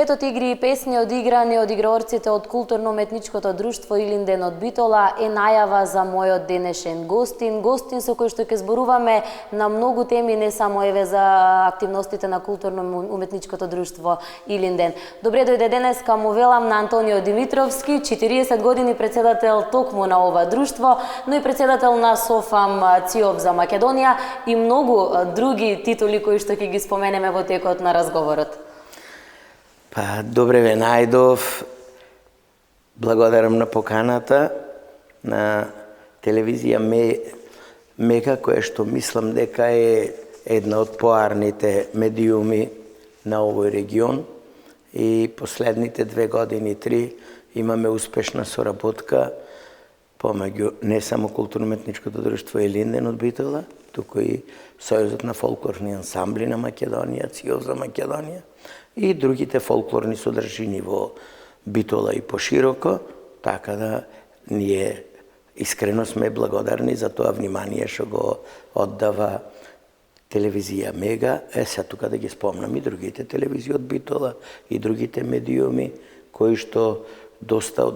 Светот игри и песни одиграни од играорците од културно-уметничкото друштво Илинден од Битола е најава за мојот денешен гостин со кој што ќе зборуваме на многу теми, не само за активностите на културно-уметничкото друштво Илинден. Добре дојде денеска, му велам на Антонио Димитровски, 40 години председател токму на ова друштво, но и председател на Софам ЦИОВ за Македонија и многу други титули кои што ќе ги споменеме во текот на разговорот. Добре ве најдов. Благодарам на поканата на телевизија Мега, која што мислам дека е една од поарните медиуми на овој регион и последните 2 години, 3 имаме успешна соработка помеѓу не само културно-уметничкото друштво Илинден од Битола, туку и Сојузот на фолклорни ансамбли на Македонија, ЦИОВ за Македонија и другите фолклорни содржини во Битола и пошироко, така да ние искрено сме благодарни за тоа внимание што го оддава телевизија Мега. Сега тука да ги спомнам и другите телевизии од Битола и другите медиуми кои што доста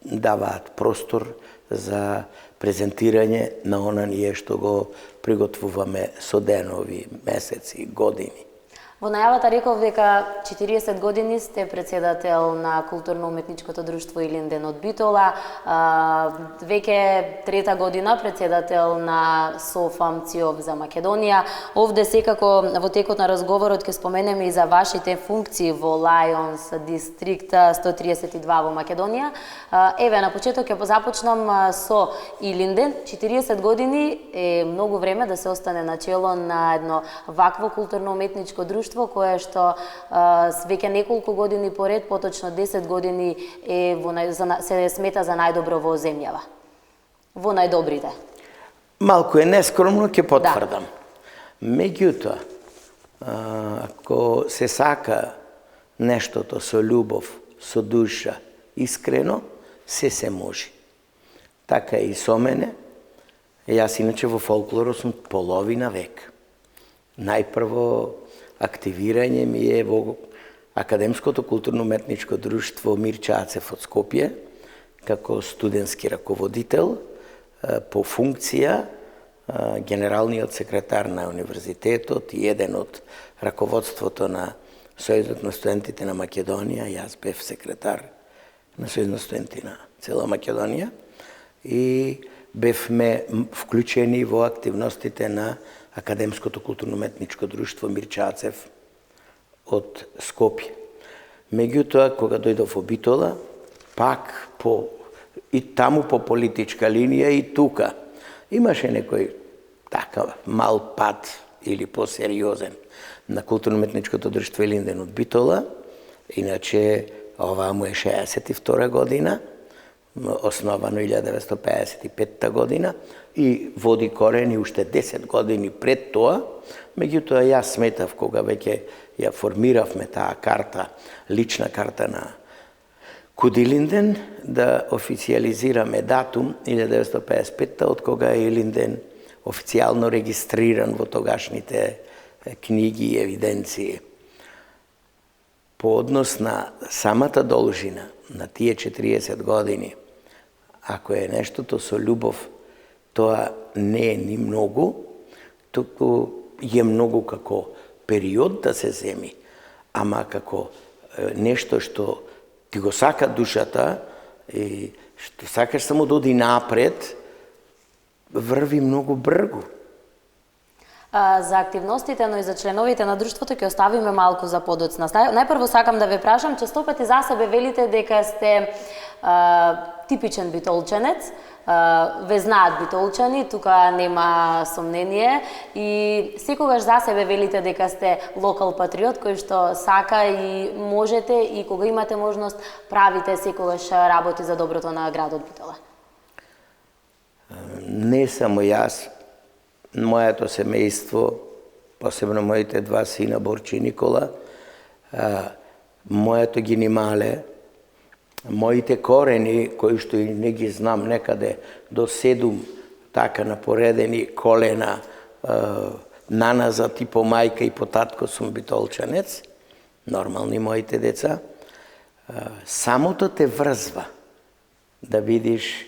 даваат простор за презентирање на она ние што го приготвуваме со денови, месеци, години. Во најавата реков дека 40 години сте председател на културно-уметничкото друштво Илинден од Битола, веќе 3-та година председател на Софам ЦИОВ за Македонија. Овде секако во текот на разговорот ќе споменеме и за вашите функции во Лајонс дистрикт 132 во Македонија. Еве, на почеток ќе започнам со Илинден. 40 години е многу време да се остане на чело на едно вакво културно-уметничко друштво кое што веќе неколку години поред, поточно 10 години се смета за најдобро во земјава. Во најдобрите. Малку е нескромно, ќе потврдам. Меѓутоа, ако се сака нештото со љубов, со душа, искрено, се може. Така и со мене. Јас иначе во фолклорот сум половина век. Најпрво активирање ми е во Академското културно-уметничко друштво Мирча Ацев од Скопје, како студентски раководител, по функција генералниот секретар на универзитетот и еден од раководството на Сојузот на студентите на Македонија. Јас бев секретар на Сојуз на студенти на цела Македонија и бевме вклучени во активностите на Академското културно-уметничко друштво Мирча Ацев од Скопје. Меѓутоа, кога дојдов во Битола, пак и таму по политичка линија и тука имаше некој така мал пат или посериозен на културно-уметничкото друштво Илинден од Битола. Иначе, ова му е 62 година, основано 1955 година и води корени уште 10 години пред тоа. Меѓутоа, јас сметав кога веќе ја формиравме таа карта, лична карта на Илинден, да официализираме датум 1955 од кога е Илинден официјално регистриран во тогашните книги и евиденции. По однос на самата должина на тие 40 години, ако е нештото со љубов, тоа не е ни многу, туку е многу како период да се земи, ама како нешто што ти го сака душата и што сакаш само да оди напред, врви многу бргу. За активностите, но и за членовите на друштвото ќе оставиме малку за подоцна. Најпрво сакам да ве прашам, често пати за себе велите дека сте типичен битолченец, ве знаат битолчани, тука нема сомнение и секогаш за себе велите дека сте локал патриот кој што сака и можете и кога имате можност правите секогаш работи за доброто на градот Битола. Не само јас, моето семејство, посебно моите 2 сина Борче и Никола, моето генимале, моите корени, кои што и не ги знам, некаде до 7 така напоредени колена наназад и по мајка и по татко сум битолчанец, нормални моите деца, самото те врзва да видиш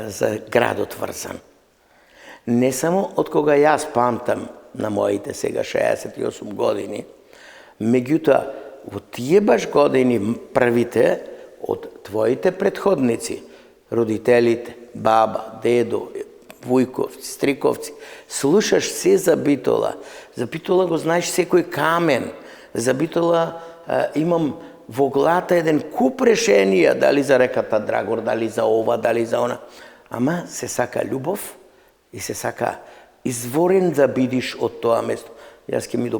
за градот врзан. Не само од кога јас памтам на моите сега 68 години, меѓутоа во тие баш години првите од твоите предходници, родителите, баба, дедо, вујковци, стриковци, слушаш се за Битола. За Битола го знаеш секој камен. За Битола имам во глата еден куп решенија, дали за реката Драгор, дали за ова, дали за она. Ама се сака љубов и се сака изворен да бидиш од тоа место. Јас ќе ми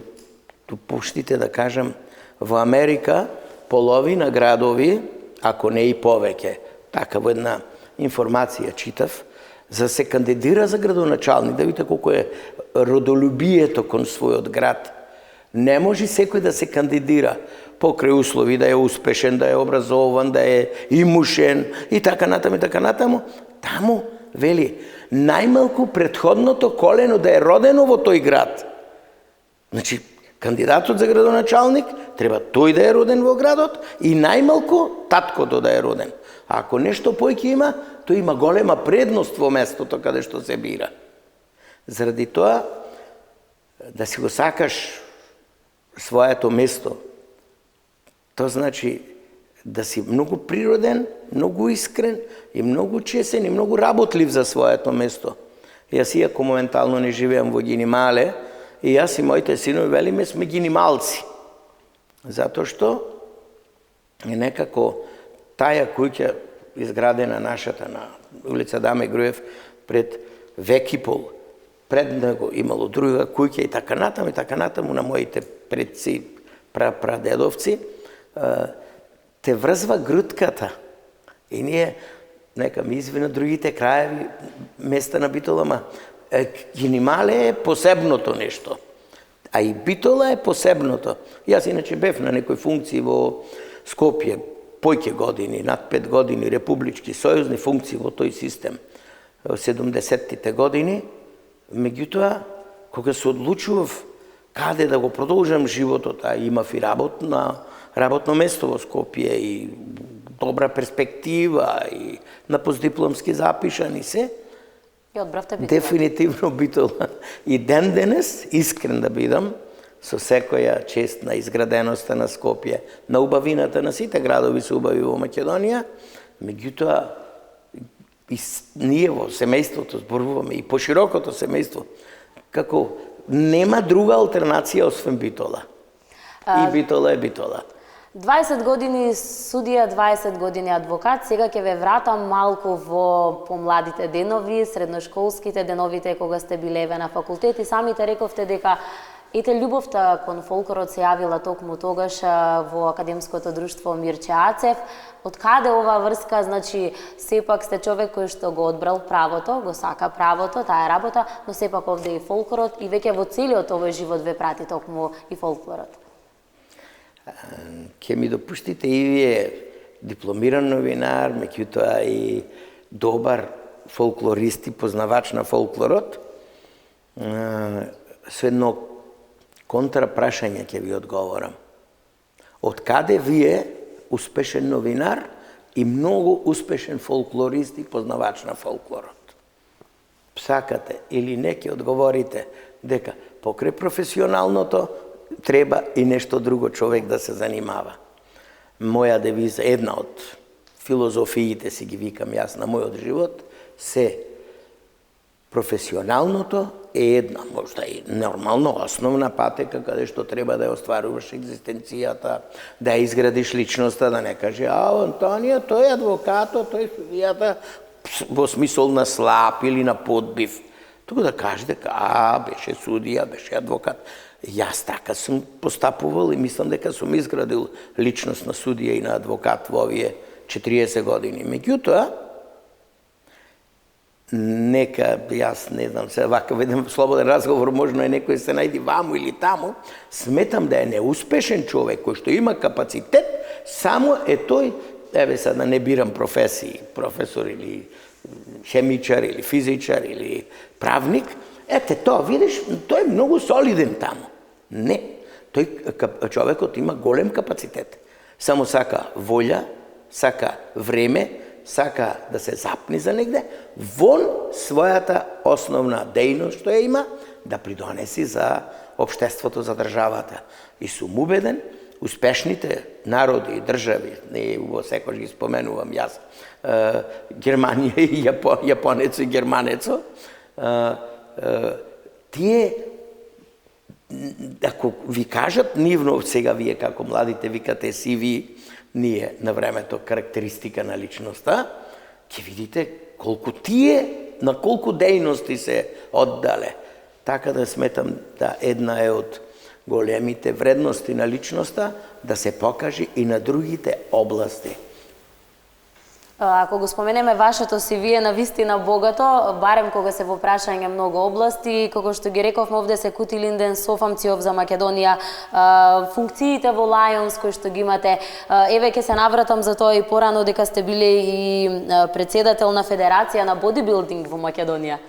допуштите да кажам, во Америка половина градови, ако не и повеќе, такава една информација читав, за се кандидира за градоначалник, да видите колко е родолюбието кон својот град. Не може секој да се кандидира покрај услови, да е успешен, да е образован, да е имушен и така натаму и така натаму. Таму, вели, најмалку претходното колено да е родено во тој град. Значи, кандидатот за градоначалник треба тој да е роден во градот и најмалку таткото да е роден. А ако нешто појќе има, тој има голема предност во местото каде што се бира. Заради тоа, да си го сакаш своето место, тоа значи да си многу природен, многу искрен и многу чесен и многу работлив за своето место. Јас иако моментално не живеам во Гинимале, и јас и моите синови велиме сме гинималци. Затоа што е некако таа куќа изградена нашата на улица Даме Груев пред век и пол. Пред него имало друга куќа и така натаму на моите предци, прадедовци, те врзва грутката. И ние, нека ми извина другите краеви, места на Битола, ама Гинимале е посебното нешто. А и Битола е посебното. Јас иначе бев на некои функции во Скопје, појќе години, над 5 години, републички, сојузни функции во тој систем, во 70-тите години. Меѓутоа, кога се одлучував каде да го продолжам животот, а имав и работно место во Скопје и добра перспектива и на постдипломски запишан и се, И одбравте Битола. Дефинитивно Битола. И ден денес, искрен да бидам, со секоја чест на изграденоста на Скопје, на убавината на сите градови се убави во Македонија, меѓутоа и ние во семејството зборуваме и поширокото семејство, како нема друга алтернација освен Битола. И Битола е Битола. 20 години судија, 20 години адвокат, сега ќе ве вратам малку во помладите денови, средношколските деновите кога сте биле на факултет и самите рековте дека ете љубовта кон фолклорот се јавила токму тогаш во Академското друштво Мирче Ацев. Од каде ова врска, значи сепак сте човек кој што го одбрал правото, го сака правото, таа работа, но сепак овде и фолклорот и веќе во целиот овој живот ве прати токму и фолклорот. Ке ми допуштите и вие дипломиран новинар, меѓутоа и добар фолклорист и познавач на фолклорот, со едно контрапрашање ќе ви одговорам. Од каде вие, успешен новинар и многу успешен фолклорист и познавач на фолклорот? Сакате или не ќе одговорите дека покрај професионалното треба и нешто друго човек да се занимава. Моја девиза, една од филозофиите си ги викам јас на мојот живот, се професионалното е една, можда и нормално основна патека каде што треба да ја остваруваш екзистенцијата, да ја изградиш личноста, да не каже, Антонија, тој е адвокатот, тој судијата, во смисол на слаб или на подбив. Туку да каже дека, беше судија, беше адвокат. Јас така сум постапувал и мислам дека сум изградил личност на судија и на адвокат во овие 40 години. Меѓутоа, нека, јас не знам, се вака ведем слободен разговор, можно е некој се најди ваму или таму, сметам да е неуспешен човек кој што има капацитет, само е тој, еве сега да не бирам професии, професор или хемичар или физичар или правник, ете тоа, видиш, тој е многу солиден таму. Не. Човекот има голем капацитет. Само сака волја, сака време, сака да се запни за негде, вон својата основна дејност што ја има, да придонеси за општеството, за државата. И сум убеден, успешните народи и држави, не во секој ги споменувам јас, Германија и Јапонецо и Германецо, тие, ако ви кажат нивно, сега вие како младите викате сиви, ние на времето карактеристика на личноста, ќе видите колку тие, на колку дејности се оддале. Така да сметам да една е од големите вредности на личноста да се покаже и на другите области. Ако го споменеме вашето CV е навистина богато, барем кога се во прашање многу области, како што ги рековме овде се Кути Линден, Софамциов за Македонија, функциите во Lions кои што ги имате. Еве ќе се навратам за тоа и порано дека сте биле и председател на Федерација на бодибилдинг во Македонија.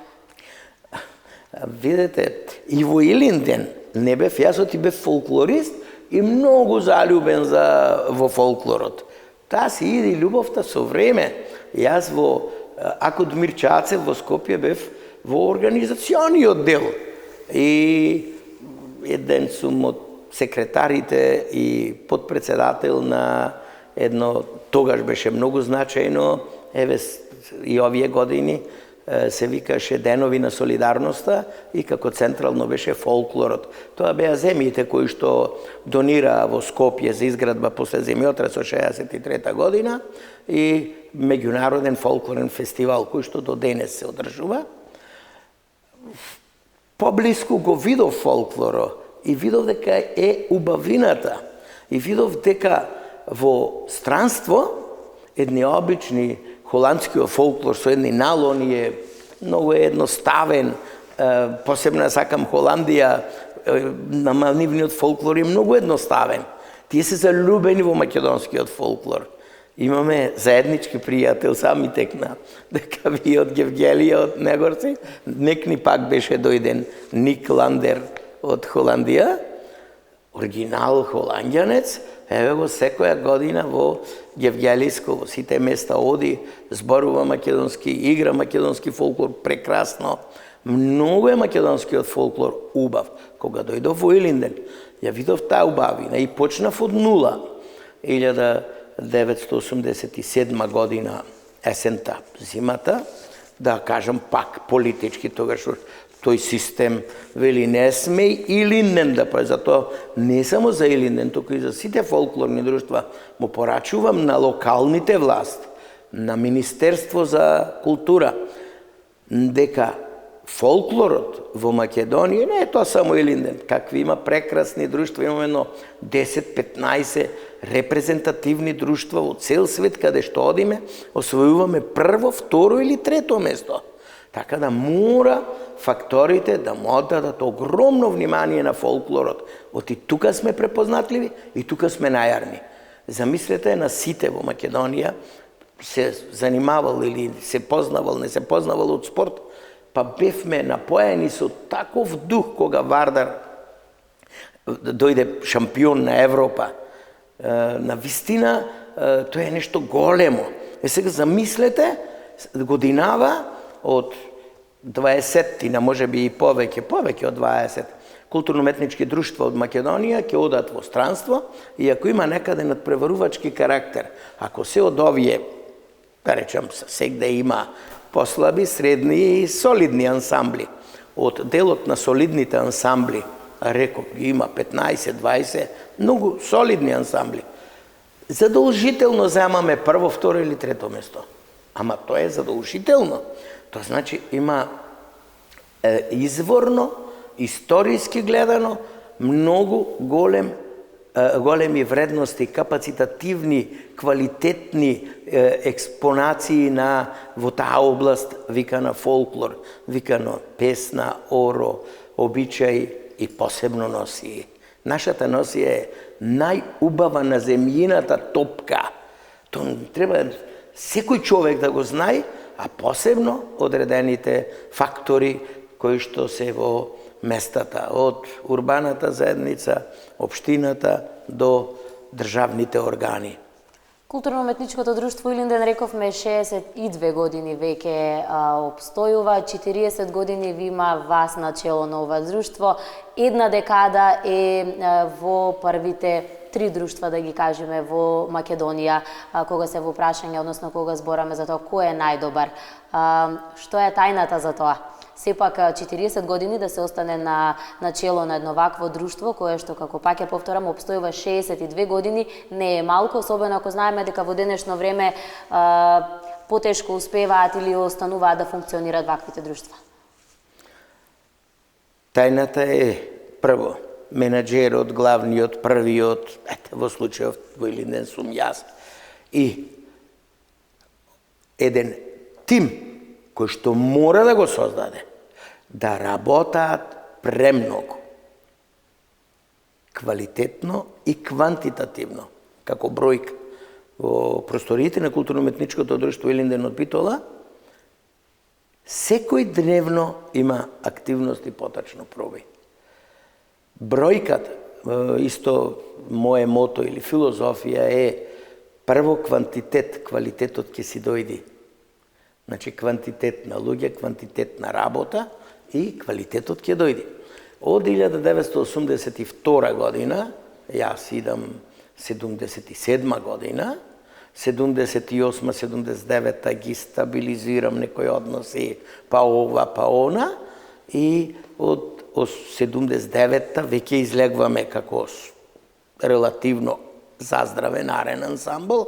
Видете, и во Илинден не бев, јас оти бев фолклорист и многу залюбен во фолклорот. Таа си иде љубовта со време. Јас во Акудмир Чацев во Скопје бев во организациониот дел. И еден сум од секретарите и подпредседател на едно, тогаш беше многу значајно, еве и овие години, се викаше Денови на солидарноста и како централно беше фолклорот. Тоа беа земјите кои што донира во Скопје за изградба после земјотресот 63 година и меѓународен фолклорен фестивал кој што до денес се одржува. Поблиску го видов фолклоро и видов дека е убавината и видов дека во странство едни обични холандскиот фолклор со едни налони е многу едноставен, посебно сакам Холандија, нивниот фолклор е многу едноставен. Тие се залюбени во македонскиот фолклор. Имаме заеднички пријател, сами текна, дека ви од Гевгелија, од Негорци, некни пак беше дојден Ник Ландер од Холандија, оригинал холандјанец, еве го секоја година во Гевгелиско, во сите места оди, зборува македонски, игра македонски фолклор прекрасно. Многу е македонскиот фолклор убав. Кога дојдов во Илинден, ја видов таа убавина и почнав од нула. 1987 година, есента, зимата, да кажам пак политички, тогаш тој систем вели не смеј Илинден да прави, затоа не само за Илинден, туку и за сите фолклорни друштва му порачувам на локалните власти, на Министерство за култура, дека фолклорот во Македонија не е тоа само Илинден, какви има прекрасни друштва, имаме едно 10-15 репрезентативни друштва во цел свет, каде што одиме, освојуваме прво, второ или трето место. Така да мора факторите да му оддадат огромно внимание на фолклорот. Оти тука сме препознатливи и тука сме најарни. Замислете на сите во Македонија, се занимавал или се познавал, не се познавал од спорт, па бевме напоени со таков дух кога Вардар дојде шампион на Европа. На вистина, тоа е нешто големо. Сега замислете, годинава од 20-тина, може би и повеќе од 20 културно-уметнички друштва од Македонија ќе одат во странство и ако има некаде надпреварувачки карактер, ако се од овие, да речам, сегде има послаби, средни и солидни ансамбли. Од делот на солидните ансамбли, реков, има 15-20, многу солидни ансамбли. Задолжително земаме прво, второ или трето место. Ама тоа е задолжително. Тоа значи има изворно, историски гледано, многу големи вредности, капацитативни, квалитетни експонации во таа област, викана фолклор, викано песна, оро, обичај и посебно носија. Нашата носија е најубава на земјината топка. Тоа треба секој човек да го знае, а посебно одредените фактори кои што се во местата, од урбаната заедница, општината до државните органи. Културно-уметничкото друштво Илинден, рековме, 62 години веќе обстојува, 40 години ви има вас на чело на ова друштво, една декада е во првите 3 друштва, да ги кажеме, во Македонија, кога се во прашање, односно кога збораме за тоа кој е најдобар. Што е тајната за тоа? Сепак 40 години да се остане на чело на едно вакво друштво, кое што, како пак ја повторам, обстојува 62 години, не е малку, особено ако знаеме дека во денешно време потешко успеваат или остануваат да функционираат ваквите друштва. Тајната е, прво, менаџерот, главниот, првиот, во случајов во Илинден сум јас, и еден тим кој што мора да го создаде, да работаат премногу, квалитетно и квантитативно, како бројка. Во просториите на културно-уметничкото друштво Илинден од Битола, секој дневно има активности поточно проби. Бројката, исто мое мото или филозофија е прво квантитет, квалитетот ќе си дојди. Значи, квантитет на луѓе, квантитет на работа и квалитетот ќе дојде. Од 1982 година, јас идам 77 година, 78-79 ги стабилизирам некои односи, па ова, па она, и од 79-та веќе излегваме како релативно заздравен арен ансамбл,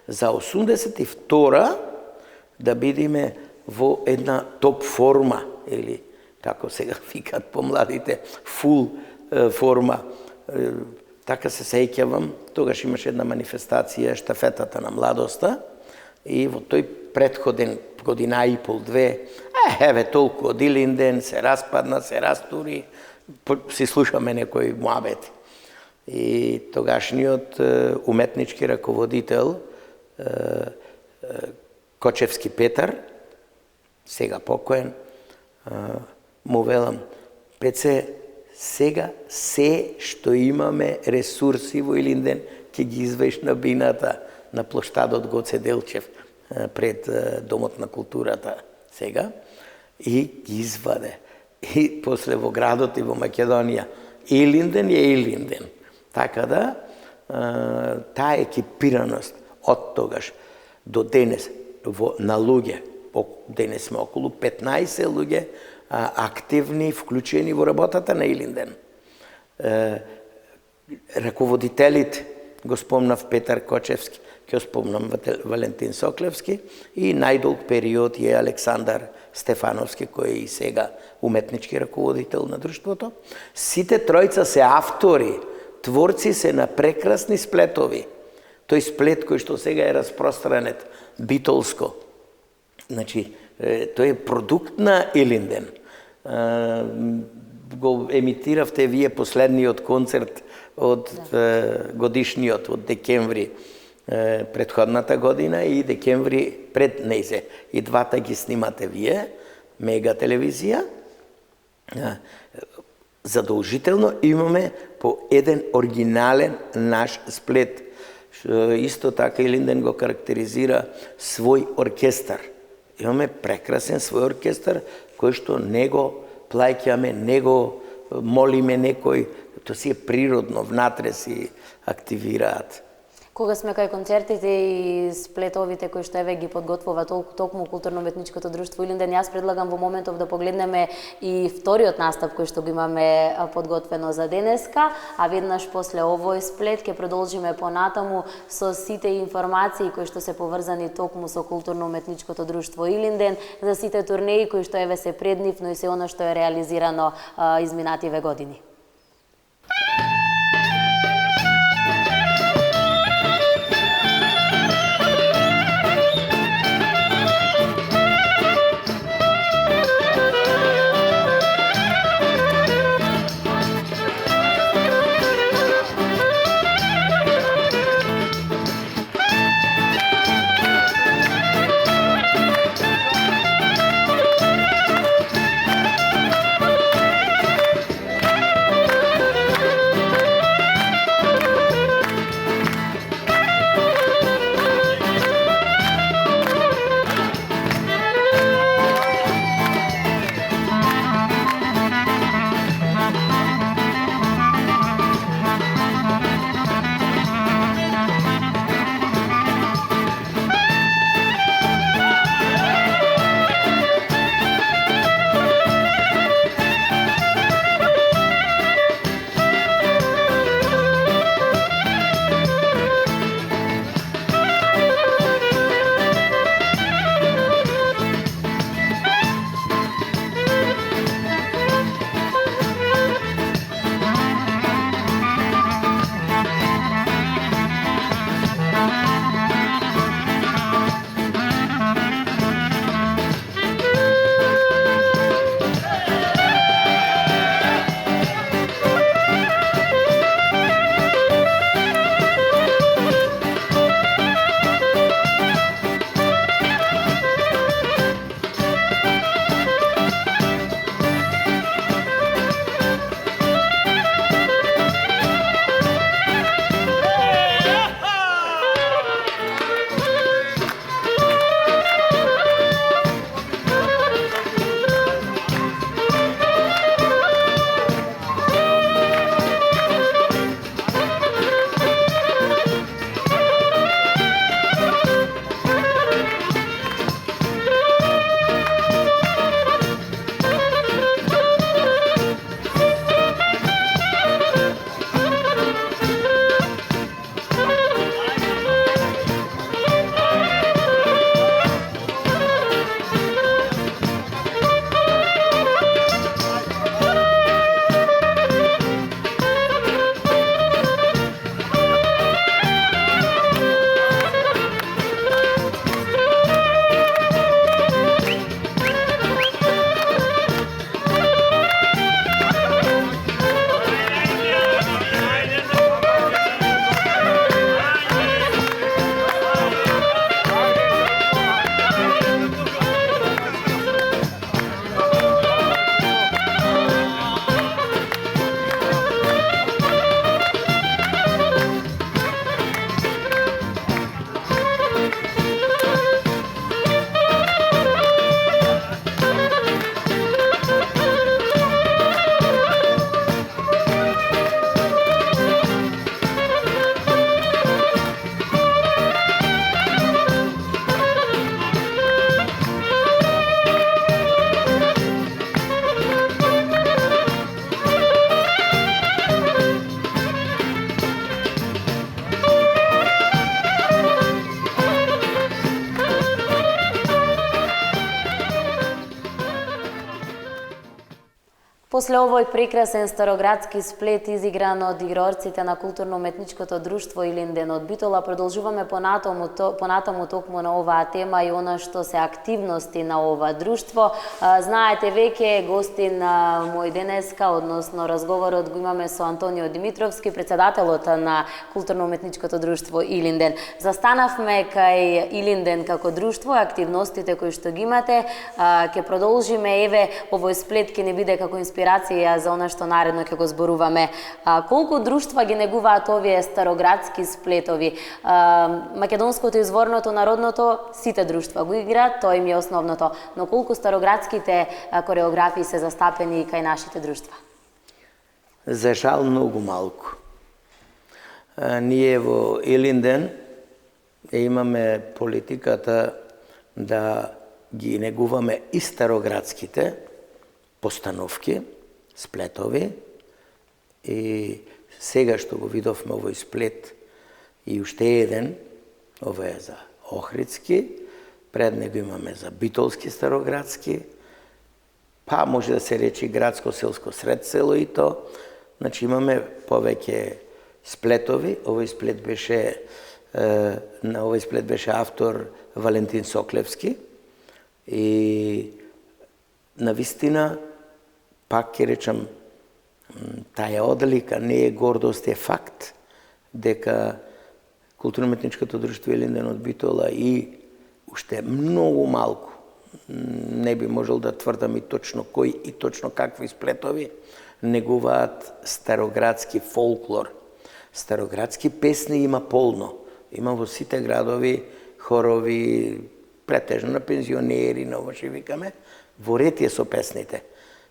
за 82-та да бидеме во една топ форма, или како сега викат помладите, фул форма. Така се сеќавам, тогаш имаше една манифестација, штафетата на младоста, и во тој претходен година и пол, две, еве толку од Илинден, се распадна, се растури, си слушаме некои муабети. И тогашниот уметнички раководител, Кочевски Петар, сега покоен, му велам, Пеце, сега се што имаме ресурси во Илинден, ќе ги извеш на бината на плоштадот Гоце Делчев пред Домот на културата сега, и ги изваде. И после во градот и во Македонија, Илинден е Илинден. Така да, таа екипираност од тогаш до денес на луѓе, денес сме околу 15 луѓе активни, вклучени во работата на Илинден. Раководителите, го спомнав Петар Кочевски, ќе спомнам Валентин Соклевски, и најдолг период е Александар Стефановски, кој е и сега уметнички раководител на друштвото. Сите тројца се автори, творци се на прекрасни сплетови. Тој сплет кој што сега е распространет, битолско. Значи, тој е продукт на Илинден. Го емитиравте вие последниот концерт од годишниот, од декември предходната година и декември пред нејзе. И двата ги снимате вие, Мега телевизија. Задолжително имаме по еден оригинален наш сплет. Исто така Илинден го карактеризира свој оркестар. Имаме прекрасен свој оркестар, кој што не го плаќаме, не го молиме некој, тоа си е природно, внатре си активираат. Кога сме кај концертите и сплетовите кои што еве ги подготвува токму културно-уметничкото друштво Илинден, јас предлагам во моментов да погледнеме и вториот настап кој што го имаме подготвено за денеска, а веднаш после овој сплет ќе продолжиме понатаму со сите информации кои што се поврзани токму со културно-уметничкото друштво Илинден, за сите турнеи кои што еве се пред нив, но и се она што е реализирано изминативе години. После овој прекрасен староградски сплет изигран од играорците на културно-уметничкото друштво Илинден од Битола, продолжуваме понатаму токму на оваа тема и она што се активности на ова друштво. Знаете, веќе гостин мој денеска, односно разговорот го имаме со Антонио Димитровски, председателот на културно-уметничкото друштво Илинден. Застанавме кај Илинден како друштво, активностите кои што ги имате, ќе продолжиме, еве, овој сплет ќе не биде како инспирација за она што наредно ќе го зборуваме. Колку друштва ги негуваат овие староградски сплетови? Македонското изворното, народното, сите друштва го играат, тоа им е основното. Но колку староградските кореографии се застапени кај нашите друштва? За жал многу малку. Ние во Илинден имаме политиката да ги негуваме и староградските постановки, сплетови, и сега што го видовме овој сплет и уште еден, ова е за Охридски, пред него имаме за Битолски староградски, па може да се речи градско, селско, сред село и то. Значи имаме повеќе сплетови. Овој сплет беше автор Валентин Соклевски и навистина, пак ќе речам, таа одлика не е гордост, е факт дека културно-уметничкото друштво Илинден од Битола и уште многу малку, не би можел да тврдам и точно кој и точно какви сплетови, негуваат староградски фолклор. Староградски песни има полно. Има во сите градови хорови, претежно на пензионери, на ова што викаме, во ред е со песните.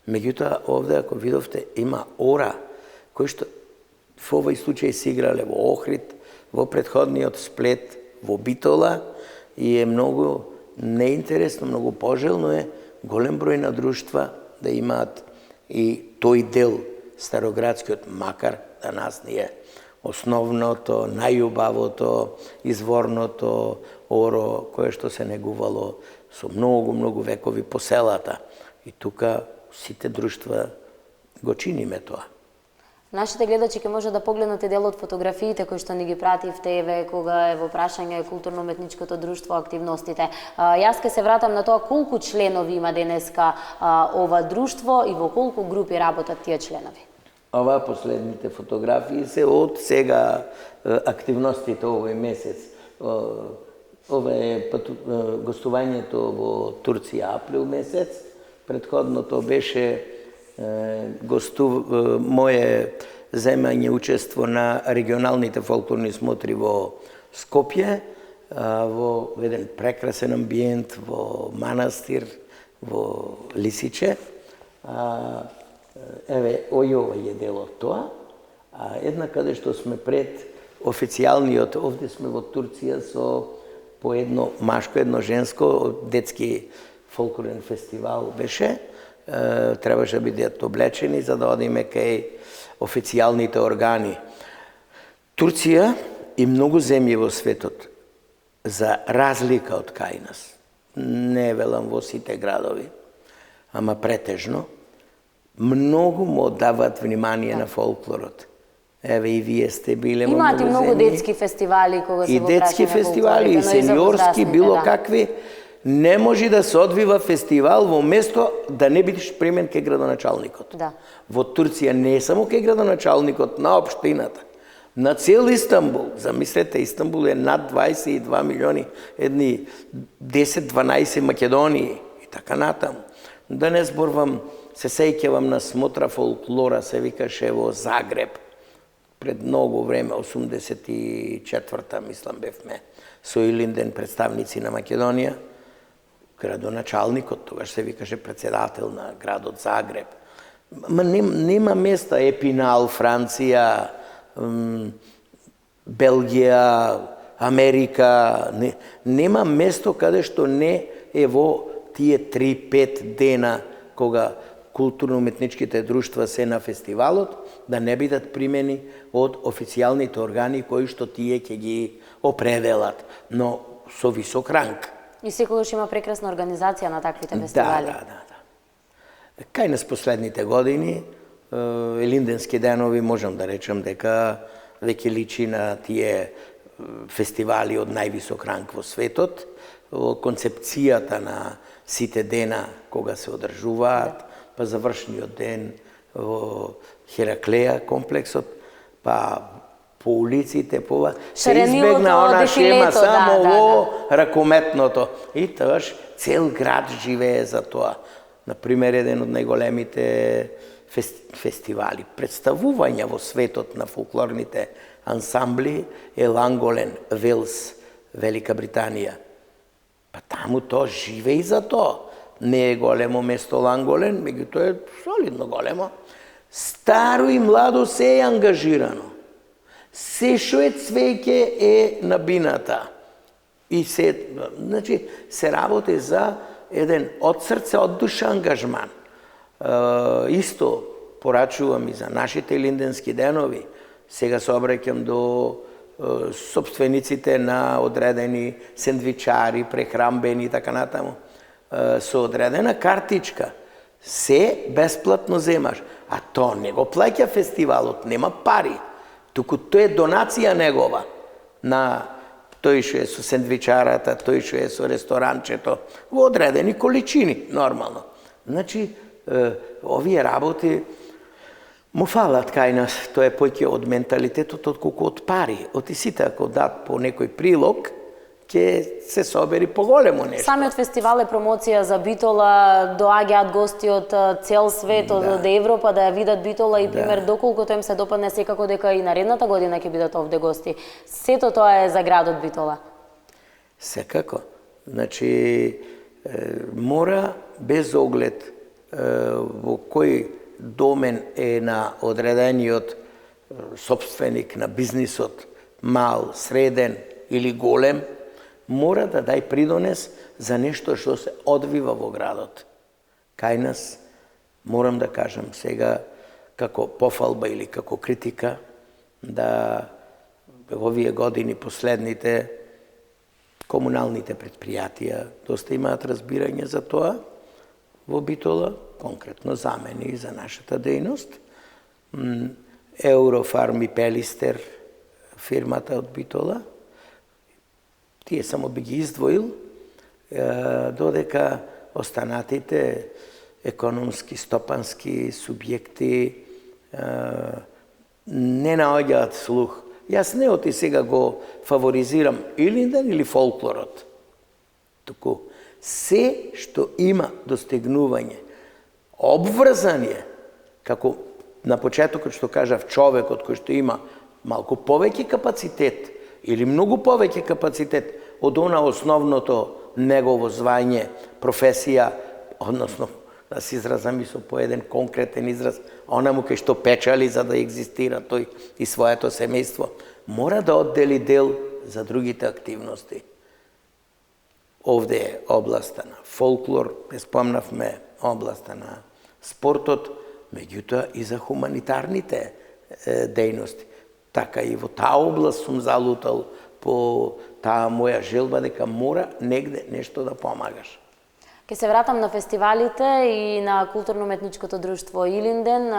Меѓутоа, овде, ако видовте, има ора, кои што во овој случај се играле во Охрид, во предходниот сплет во Битола, и е многу неинтересно, многу пожелно е голем број на друштва да имаат и тој дел староградскиот, макар да нас не е основното, најубавото, изворното оро, кое што се негувало со многу векови по селата. И тука сите друштва го чиниме тоа. Нашите гледачи ќе може да погледнат и дел од фотографиите кои што ни ги пративте, еве, кога е во прашање културно-уметничкото друштво, активностите. Јас ќе се вратам на тоа колку членови има денеска ова друштво и во колку групи работат тие членови. Ова последните фотографии се од сега активностите овој месец. Ова е гостувањето во Турција април месец. Предходното беше моје земање учество на регионалните фолклорни смотри во Скопје, во еден прекрасен амбиент, во манастир, во Лисиче. Еве, ова е дел од тоа. А една каде што сме пред официјалниот, овде сме во Турција со по едно машко, едно женско, детски фолклорен фестивал беше. Требаше да бидат облечени за да одиме кај официјалните органи. Турција и многу земји во светот, за разлика од кај нас, не велам во сите градови, ама претежно, многу му оддаваат внимание на фолклорот. Еве и вие сте биле во многу земји. Имаат и многу детски фестивали кога се во прашање. И детски фестивали, и сениорски, било какви. Не може да се одвива фестивал во место да не бидеш примен кај градоначалникот. Да. Во Турција не е само кај градоначалникот, на општината. На цел Истанбул. Замислете, Истанбул е над 22 милиони, едни 10-12 Македонии и така натаму. Да не зборвам, се сеќавам на смотра фолклора, се викаше во Загреб. Пред многу време, 84-та, мислам, бевме со Илинден представници на Македонија. Градоначалникот, тогаш се викаше председател на градот Загреб. Ма нема места, Епинал, Франција, Белгија, Америка, нема место каде што не е во тие 3-5 дена кога културно-уметничките друштва се на фестивалот, да не бидат примени од официјалните органи кои што тие ќе ги определат, но со висок ранг. И секогаш има прекрасна организација на таквите фестивали. Да. Кај нас последните години, Илинденски денови, можам да речам дека веќе личи на тие фестивали од највисок ранг во светот, концепцијата на сите дена кога се одржуваат, па завршниот ден во Хераклеја комплексот, па по улиците, се избегна она шема само во ракометното. И тоаш цел град живее за тоа. Например, еден од најголемите фестивали, представувања во светот на фолклорните ансамбли е Ланголен, Велс, Велика Британија. Па таму тоа живее за тоа. Не е големо место Ланголен, меѓутоа е солидно големо. Старо и младо се е ангажирано. Се што е цвеќе е на бината. И значи, се работи за еден од срце, од душа ангажман. Исто порачувам и за нашите Илинденски денови. Сега се обраќам до собствениците на одредени сендвичари, прехрамбени и така натаму. Со одредена картичка. Се бесплатно земаш. А тоа не го плаќа фестивалот, нема пари. Туку тоа е донација негова на тој што е со сендвичарата, тој што е со ресторанчето, во одредени количини, нормално. Значи, овие работи му фалат кај нас, тоа е поќе од менталитетот, отколку од пари. Оти сите ако дат по некој прилог, ќе се собери поголемо нешто. Самиот фестивал е промоција за Битола, доаѓаат гости од цел свет, од Европа да ја видат Битола и пример доколкото им се допадне секако дека и наредната година ќе бидат овде гости. Сето тоа е за градот Битола. Секако. Значи, мора без оглед во кој домен е на одредениот собственик на бизнисот, мал, среден или голем, мора да дај придонес за нешто што се одвива во градот. Кај нас, морам да кажам сега, како пофалба или како критика, да овие години последните комуналните предпријатија доста имаат разбирање за тоа во Битола, конкретно за мене и за нашата дејност. Еврофарм и Пелистер, фирмата од Битола, тие само би ги издвоил, додека останатите економски, стопански субјекти не наоѓаат слух. Јас не оти сега го фаворизирам Илинден или фолклорот. Туку се што има достигнување, обврзање, како на почетокот што кажав, човекот кој што има малку повеќе капацитет или многу повеќе капацитет од она основното негово звање, професија, односно, да се изразам и со по еден конкретен израз, онаму кај што печали за да екзистира тој и своето семејство, мора да оддели дел за другите активности. Овде е областа на фолклор, спомнавме областа на спортот, меѓутоа и за хуманитарните дејности. Така и во таа област сум залутал по таа моја желба дека мора негде нешто да помагаш. Ке се вратам на фестивалите и на културно-уметничкото друштво Илинден.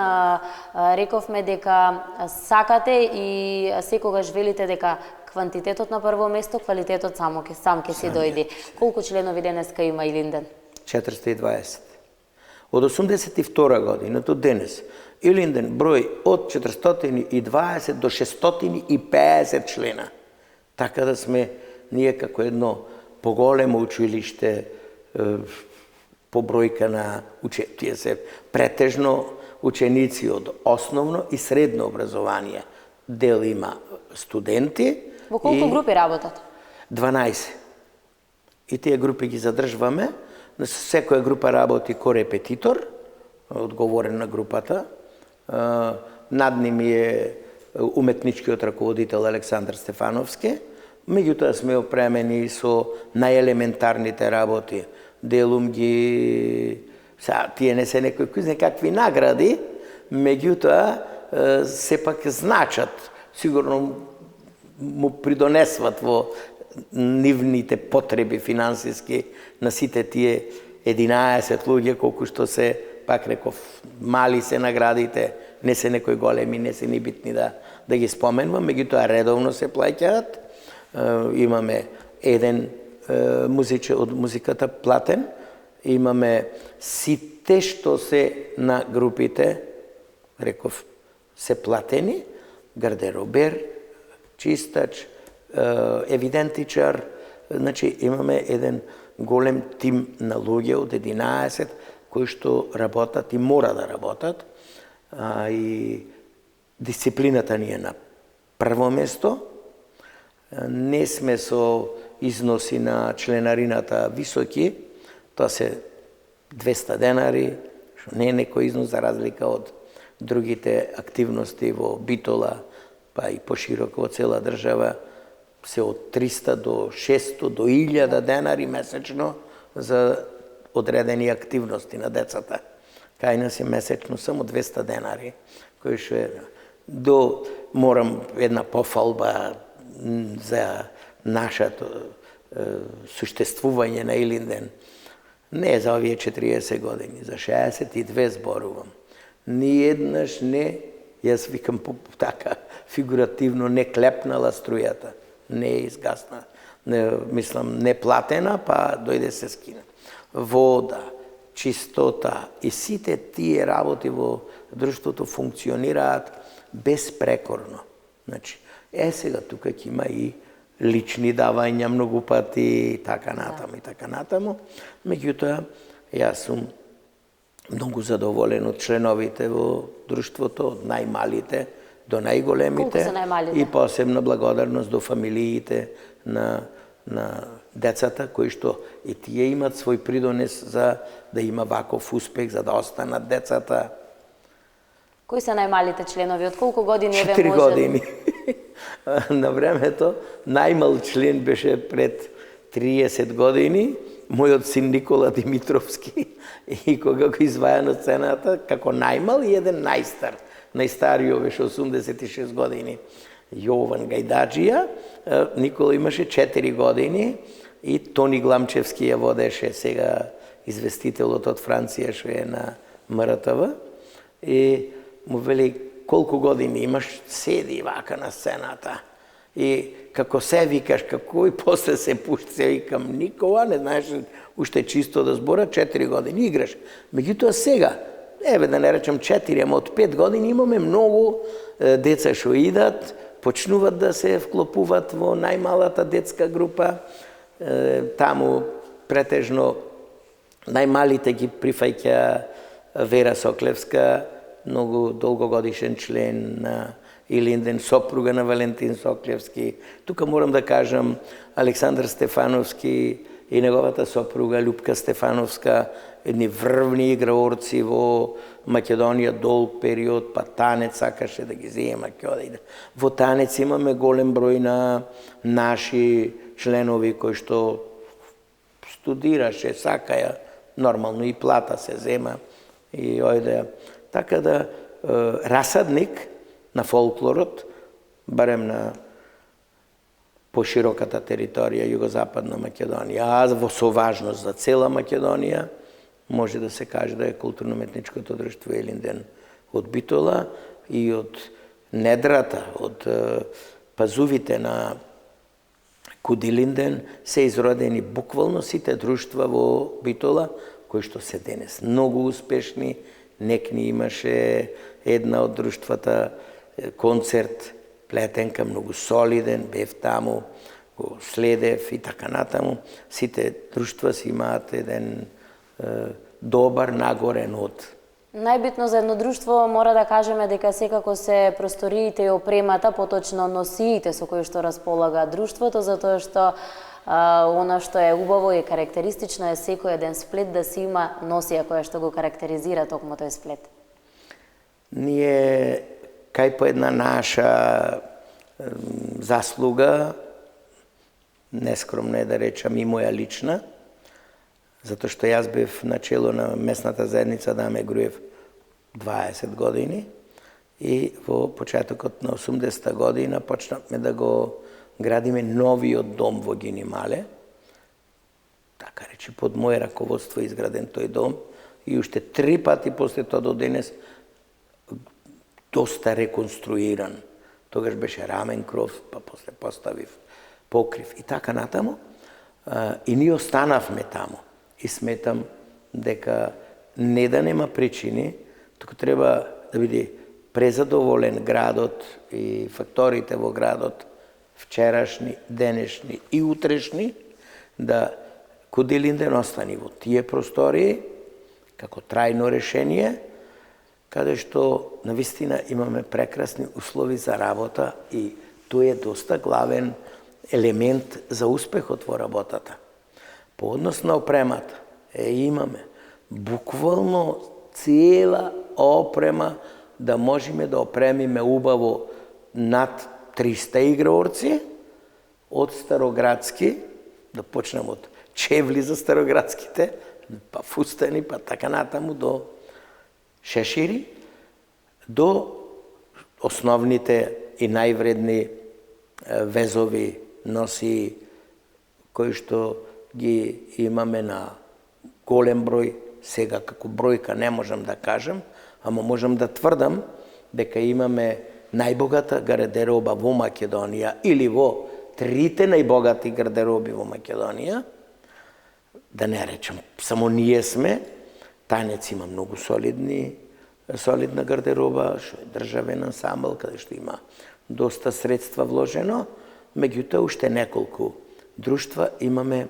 Рековме дека сакате и секогаш велите дека квантитетот на прво место, квалитетот сам ќе се дојде. Колку членови денеска има Илинден? 420. Од 82 година до денес Илинден број од 420 до 650 члена. Така да сме ние како едно поголемо училиште по бројка на тие се претежно ученици од основно и средно образование. Дел има студенти. Во колку групи работат? 12. И тие групи ги задржваме. Секоја група работи ко репетитор, одговорен на групата. Над ним е уметничкиот раководител Александар Стефановски. Меѓутоа сме опремени со најелементарните работи. Делум ги... Тие не се некакви награди, меѓутоа сепак значат. Сигурно му придонесват во нивните потреби финансиски на сите тие 11 луѓе колку што се пак реков, мали се наградите, не се некои големи, не се ни битни да ги споменувам, меѓутоа редовно се плаќаат. Имаме еден музичар од музиката платен, имаме сите што се на групите, реков, се платени, гардеробер, чистач, евидентичар, значи имаме еден голем тим на луѓе од 11 кои што работат и мора да работат, и дисциплината ни е на прво место. Не сме со износи на членарината високи, тоа се 200 денари, што не е некој износ за разлика од другите активности во Битола, па и пошироко во цела држава, се од 300 до 600 до 1000 денари месечно за одредени активности на децата. Кај нас е месечно само 200 денари, кој што е морам една пофалба за нашето суштествување на Илинден. Не за овие 40 години, за 62 зборувам. Ниеднаш не, јас викам така фигуративно, не клепнала струјата, не е изгасна. Мислам, не платена, па дојде се скина. Вода, чистота и сите тие работи во друштвото функционираат безпрекорно. Значи, сега тука ќе има и лични давања многу пати и така натаму и така натаму. Меѓутоа, јас сум многу задоволен од членовите во друштвото, од најмалите до најголемите. Колку се најмалите? И посебна благодарност до фамилиите на децата, кои што и тие имат свој придонес за да има ваков успех, за да останат децата. Кои се најмалите членови? Од колку години 4 години. На времето најмал член беше пред 30 години, мојот син Никола Димитровски, и кога го изваја на сцената како најмал и еден најстар. Најстариот беше 86 години. Јован Гајдаджија, Никола имаше 4 години и Тони Гламчевски ја водеше, сега известителот од Франција што е на МРТВ. И му вели, колку години имаш, седи вака на сцената. И како се викаш, како и после се пушти, се викам, Никола, не знаеш уште чисто да збора, 4 години играш. Меѓутоа сега, еве да не речем 4, ама од 5 години имаме многу деца што идат, почнуваат да се вклопуваат во најмалата детска група. Таму претежно најмалите ги прифаќа Вера Соклевска, многу долгогодишен член на Илинден, сопруга на Валентин Соклевски. Тука морам да кажам Александар Стефановски и неговата сопруга Љупка Стефановска, едни врвни играорци во Македонија долг период, па танец сакаше да ги зема, во танец имаме голем број на наши членови кои што студираше, сакаја, нормално и плата се зема и ојде. Така да расадник на фолклорот, барем на пошироката територија југозападна Македонија, а со важност за цела Македонија, може да се каже да е културно-уметничкото друштво Илинден од Битола и од недрата, од пазувите на Кудилинден се изродени буквално сите друштва во Битола, кои што се денес многу успешни. Некни имаше една од друштвата концерт, плетенка, многу солиден, бев таму, го следев и така натаму. Сите друштва си имаат еден добар нагорен од. Најбитно за едно друштво мора да кажеме дека секако се просториите и опремата, поточно носиите со кои што располага друштвото, затоа што она што е убаво и карактеристично е секој еден сплет да си има носија која што го карактеризира токму тој сплет. Ние, кај по една наша заслуга, нескромно е да речам и моја лична, затоа што јас бев начело на местната заедница Даме Груев 20 години и во почетокот на 80-та година почнавме да го градиме новиот дом во Гинимале. Така речи, под моје раководство изграден тој дом. и уште 3 пати после тоа до денес доста реконструиран. Тогаш беше рамен кров, па после поставив покрив и така натаму. И ние останавме таму. И сметам дека не да нема причини, туку треба да биде презадоволен градот и факторите во градот, вчерашни, денешни и утрешни, да Куделинден остани во тие простории, како трајно решение, каде што навистина имаме прекрасни услови за работа и тоа е доста главен елемент за успехот во работата. По однос на опремата, имаме буквално цела опрема да можеме да опремиме убаво над 300 играорци, од староградски, да почнем од чевли за староградските, па фустани, па така натаму до шешири, до основните и највредни везови носи кои што ги имаме на голем број, сега како бројка не можам да кажам, ама можам да тврдам дека имаме најбогата гардероба во Македонија или во трите најбогати гардероби во Македонија. Да не речем, само ние сме, Танец има многу солидна гардероба, што е државен ансамбл, каде што има доста средства вложено, меѓутоа уште неколку друштва имаме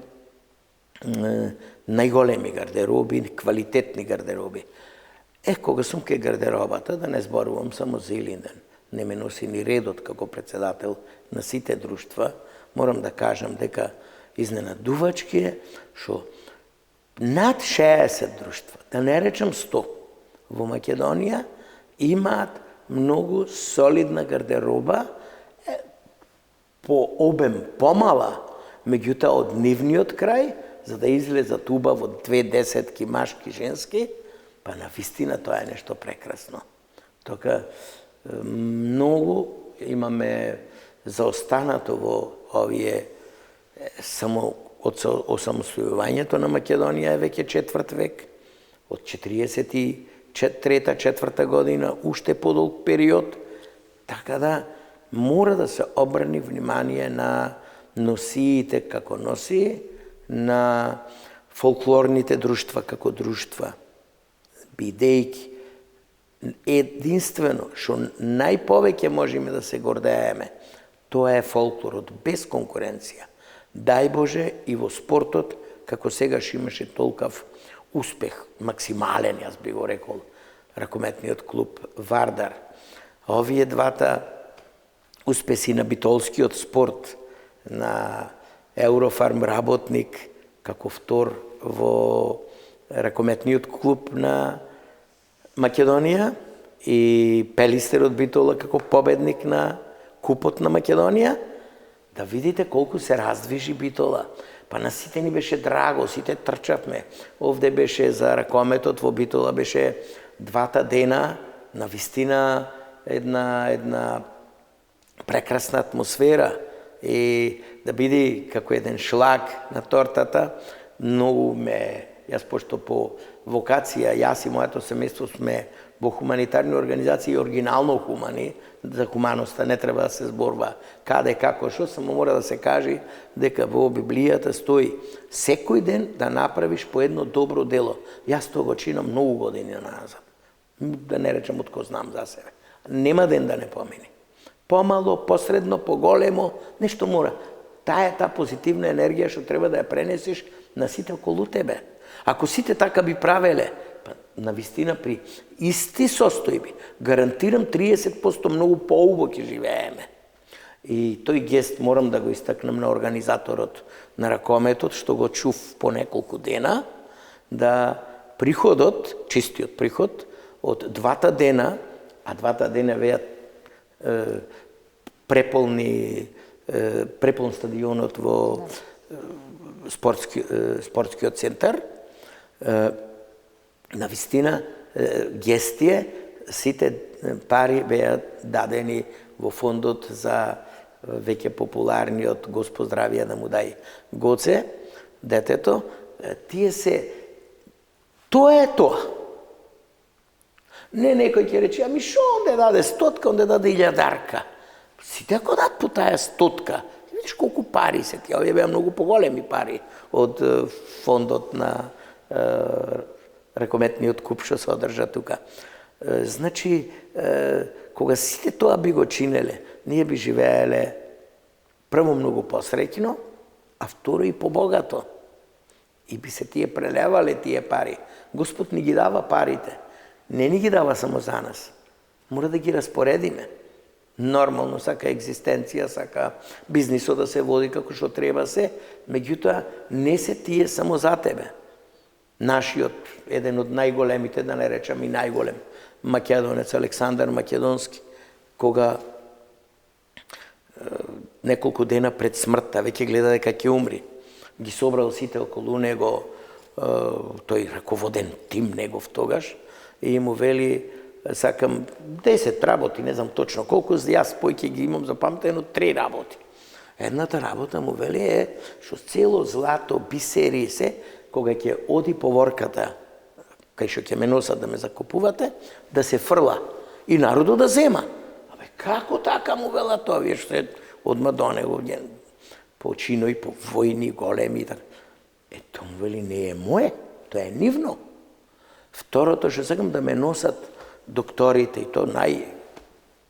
најголеми гардероби, квалитетни гардероби. Кога сум ке гардеробата, да не зборувам само за Илинден, не ме носи ни редот како председател на сите друштва, морам да кажам дека изненадувачки е што над 60 друштва, да не речем 100, во Македонија имаат многу солидна гардероба, по обем помала, меѓутоа од нивниот крај, за да излезат убаво 2 десетки машки, женски, па навистина тоа е нешто прекрасно. Тока многу имаме заостанато во овие, само од осамостојувањето на Македонија е веќе 4 век, од 43-4 година, уште подолг период, така да мора да се обрани внимание на носиите како носии, на фолклорните друштва како друштва, бидејќи единствено што најповеќе можеме да се гордееме, тоа е фолклорот без конкуренција. Дај Боже и во спортот, како сегаш имаше толкав успех, максимален, јас би го рекол, ракометниот клуб Вардар. Овие двата успеси на битолскиот спорт, на Еврофарм работник, како втор во ракометниот клуб на Македонија и Пелистерот Битола како победник на Купот на Македонија, да видите колку се раздвижи Битола. Па на сите ни беше драго, сите трчавме. Овде беше за ракометот во Битола, беше 2 дена, навистина една прекрасна атмосфера и да биде како еден шлаг на тортата, многу јас пошто по вокација, јас и моето семејство сме во хуманитарни организации, оригинално хумани, за хуманоста не треба да се зборува каде, како, што, само мора да се каже дека во Библијата стои секој ден да направиш по едно добро дело. Јас тоа го чинам многу години назад. Да не речем од ко знам за себе. Нема ден да не помине. Помало, посредно, поголемо, нешто мора. Таа е таа позитивна енергија што треба да ја пренесеш на сите околу тебе. Ако сите така би правеле, навистина при исти состојби, гарантирам 30% многу поубаво ќе живееме. И тој гест морам да го истакнам на организаторот на ракометот, што го чув по неколку дена, да приходот, чистиот приход, од 2 дена, а 2 дена веат преполн стадионот во спортскиот центар, навистина гестие, сите пари беа дадени во фондот за веќе популарниот Господ здравје да му дај Гоце, детето. Тие се Тоа е тоа. Не некој ќе рече, ами шо онде даде 100, онде даде 1000. Сите ако дадат по тая 100, видиш колку пари се тие, овие беа многу поголеми пари од фондот на ракометниот куп што се одржа тука. Значи, кога сите тоа би го чинеле, ние би живееле прво многу посреќно, а второ и побогато. И би се тие прелевале тие пари. Господ ни ги дава парите. Не ни ги дава само за нас. Мора да ги распоредиме. Нормално, сака екзистенција, сака бизнисот да се води како што треба се, меѓутоа не се тие само за тебе. Нашиот, еден од најголемите, да не речам и најголем, македонец Александар Македонски, кога неколку дена пред смртта, веќе гледа дека ќе умри, ги собрал сите околу него, тој раководен тим негов тогаш, и му вели, сакам 10 работи, не знам точно колку, јас појќе ги имам запамтено 3 работи. Едната работа му вели е, што цело злато, бисери се, кога ќе оди поворката, кај што ќе ме носат да ме закупувате, да се фрла и народот да зема. Абе, како така му вела тоа, вие што е одма до него, почино и по војни големи и така. Тоа му вели, не е мое, тоа е нивно. Второто што сакам да ме носат докторите, и то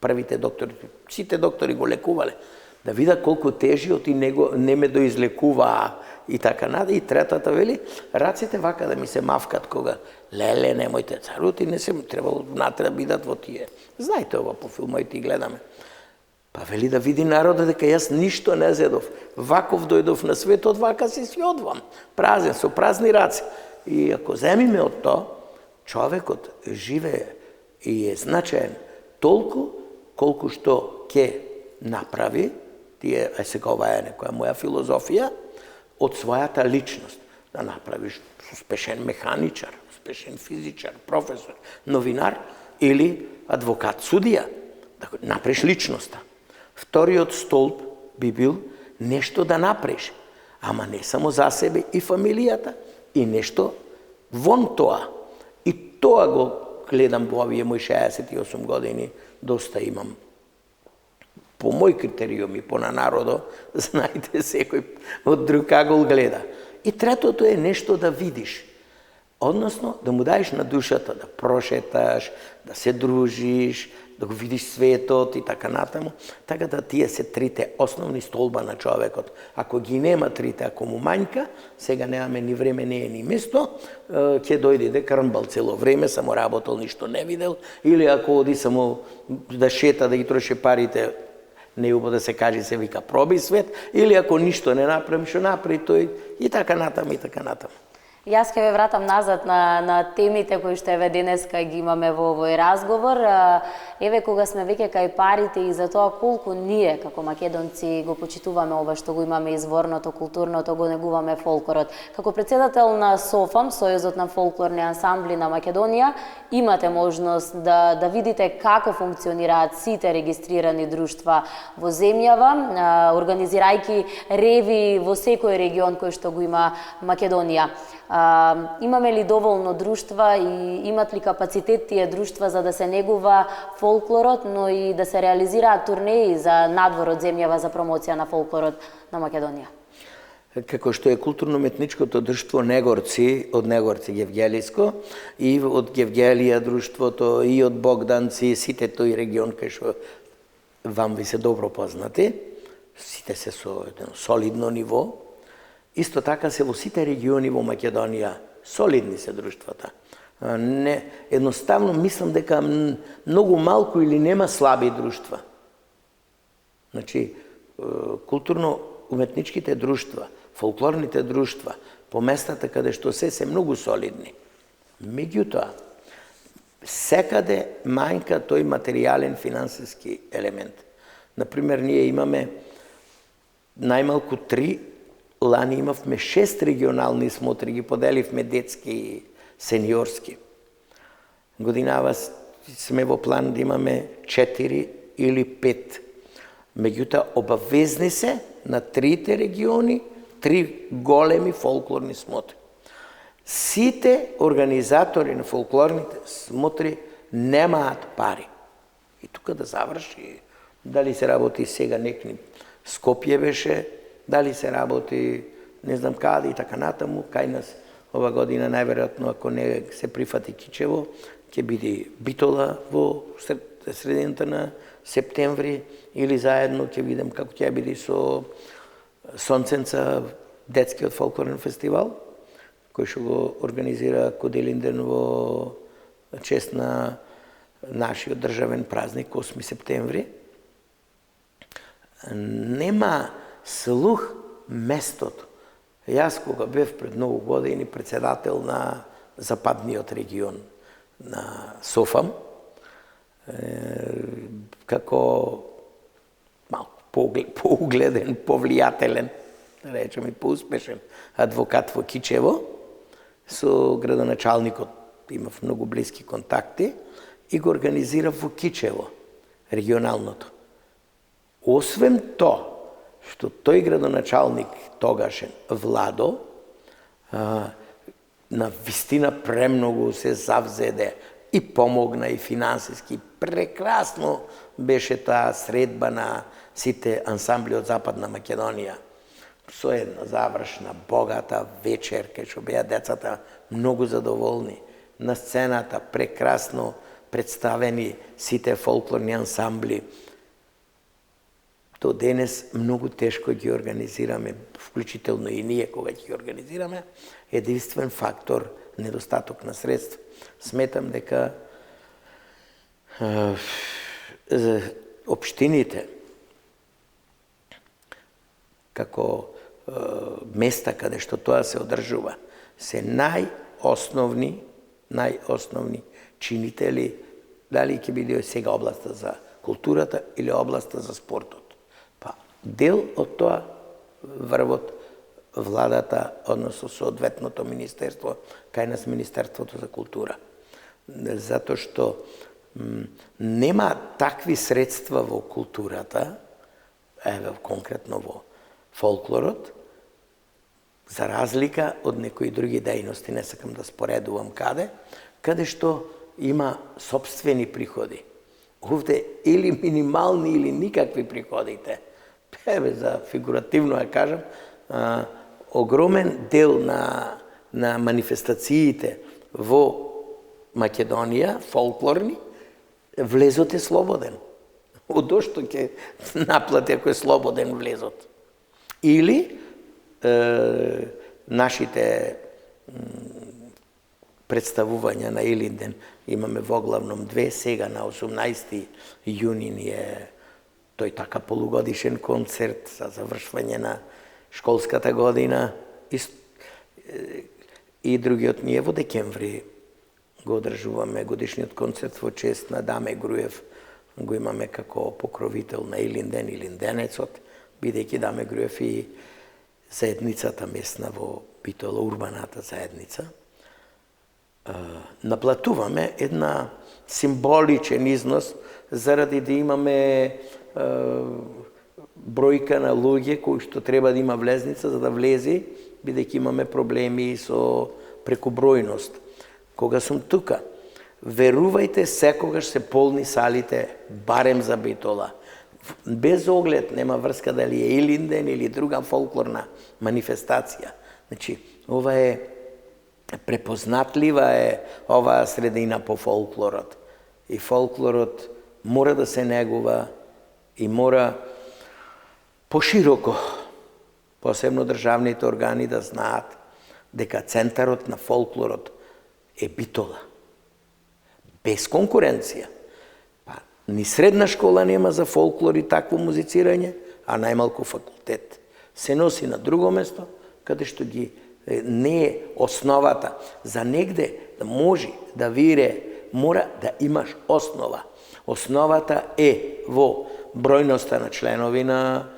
првите доктори, сите доктори го лекувале, да видат колку тежиот и него не ме доизлекуваа и така наде. И третата вели, раците вака да ми се мавкат кога, леле, немојте царути, не се требало внатре да бидат во тие. Знаете ова по филмоите и гледаме. Па вели да види народот дека јас ништо не зедов. Ваков дојдов на светот, вака си одвам. Празен, со празни раце. И ако земиме од тоа, човекот живее и е значаен толку колку што ќе направи, тие сега ова е некоја моја филозофија, од својата личност. Да направиш успешен механичар, успешен физичар, професор, новинар или адвокат, судија. Да направиш личноста. Вториот столб би бил нешто да направиш, ама не само за себе и фамилијата, и нешто вон тоа. И тоа го гледам во овие мои 68 години, доста имам. По мој критериуми, по на народо, знаете, секој од друг агол гледа. И третото е нешто да видиш. Односно, да му даеш на душата, да прошеташ, да се дружиш, да го видиш светот и така натаму. Така да тие се трите основни столба на човекот. Ако ги нема трите, ако му мањка, сега немаме ни време, не е ни место, ќе дојде дека рмбал цело време, само работел, ништо не видел, или ако оди само да шета, да ги троше парите, неубаво да се каже, се вика проби свет, или ако ништо не направим, што направи тој, и така натаму, и така натаму. Јас ќе ве вратам назад на темите кои што еве денеска ги имаме во овој разговор. Еве кога сме веќе кај парите и за тоа колку ние како македонци го почитуваме ова што го имаме изворното, културното, го негуваме фолклорот. Како председател на СОФАМ, Сојузот на фолклорни ансамбли на Македонија, имате можност да видите како функционираат сите регистрирани друштва во земјава, организирајќи реви во секој регион кој што го има Македонија. Имаме ли доволно друштва и имат ли капацитет тие друштва за да се негува фолклорот, но и да се реализираат турнеи за надвор од земјава за промоција на фолклорот на Македонија? Како што е културно-уметничкото друштво Негорци, од Негорци Гевгелиско, и од Гевгелија друштвото, и од Богданци, сите тој регион кај што вам ви се добро познати, сите се со едно солидно ниво. Исто така се во сите региони во Македонија солидни се друштвата. Не, едноставно мислам дека многу малку или нема слаби друштва. Значи, културно-уметничките друштва, фолклорните друштва, по местата каде што се многу солидни. Меѓутоа, секаде мањка тој материјален финансиски елемент. Например, ние имаме најмалку 3, лани имавме 6 регионални смотри, ги поделивме детски и сениорски. Годинава сме во план да имаме 4 или 5. Меѓутоа, обавезни се на 3 региони, 3 големи фолклорни смотри. Сите организатори на фолклорните смотри немаат пари. И тука да заврши, дали се работи сега некни Скопје беше, дали се работи не знам каде и така натаму, кај нас ова година најверојатно ако не се прифати Кичево, ќе биде Битола во средината на септември или заедно ќе видам како ќе биде со Сонценца, детскиот фолклорен фестивал, кој што го организира Коделинден во чест на нашиот државен празник 8 септември. Нема слух местото. Јас кога бев пред многу години председател на западниот регион на СОФАМ, како малку поугледен, повлијателен, да речем и поуспешен адвокат во Кичево, со градоначалникот имав многу блиски контакти и го организирав во Кичево, регионалното. Освен тоа, што тој градоначалник тогашен, Владо, на вистина премногу се завзеде и помогна и финансиски. Прекрасно беше таа средба на сите ансамбли од Западна Македонија. Со една завршна, богата вечер, кај што беа децата многу задоволни. На сцената прекрасно представени сите фолклорни ансамбли. До денес многу тешко ги организираме, вклучително и ние кога ги организираме, единствен фактор недостаток на средства. Сметам дека општините како места каде што тоа се одржува се најосновни чинители, дали ќе биде сега областа за културата или областа за спортот. Па дел од тоа врвот владата, односно соодветното министерство, кај нас Министерството за култура. Затоа што нема такви средства во културата, еве конкретно во фолклорот, за разлика од некои други дејности, не сакам да споредувам каде што има собствени приходи. Овде или минимални или никакви приходите. Еве за фигуративно ја кажам, огромен дел на манифестациите во Македонија, фолклорни, влезот е слободен. Одо што ќе наплати ако е слободен влезот. Или нашите представувања на Илинден, имаме воглавном 2, сега на 18 јуни ни е тој така полугодишен концерт за завршвање на школската година и другиот ни е во декември го одржуваме годишниот концерт во чест на Даме Груев, го имаме како покровител на Илинден, Илинденецот, бидејќи Даме Груев и заедницата местна во Битола, урбаната заедница. Наплатуваме една символичен износ заради да имаме бројка на луѓе кои што треба да има влезница за да влези, бидејќи имаме проблеми со прекобројност. Кога сум тука, верувајте, секогаш се полни салите, барем за Битола. Без оглед, нема врска дали е Илинден или друга фолклорна манифестација. Значи, ова е препознатлива е оваа средина по фолклорот. И фолклорот мора да се негува и мора пошироко, посебно државните органи да знаат дека центарот на фолклорот е Битола. Без конкуренција. Ни средна школа нема за фолклор и такво музицирање, а најмалку факултет. Се носи на друго место, каде што ги не е основата. За негде да може да вире, мора да имаш основа. Основата е во бројноста на членови на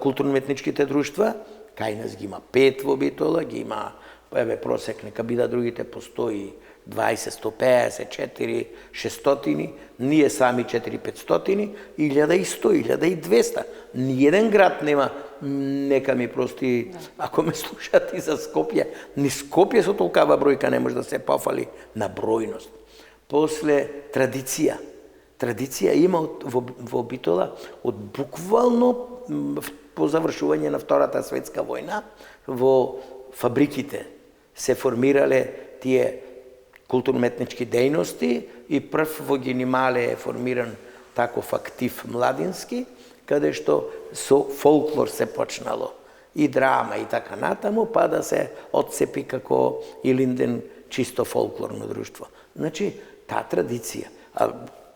културно-уметничките друштва. Кај нас ги има 5 во Битола, ги има, еве просек, нека бида другите по 120, 150, 4, 600, ние сами 4-500, 1100, 1200. Ниеден град нема нека ми прости, ако ме слушат и за Скопје, ни Скопје со толкава бројка не може да се пофали на бројност. После традиција. Традиција има во Битола од буквално по завршување на Втората светска војна во фабриките се формирале тие културно-метнички дејности и прв во Генимале е формиран таков актив младински, каде што со фолклор се почнало. И драма и така натаму, па да се отцепи како Илинден чисто фолклорно друштво. Значи, таа традиција. А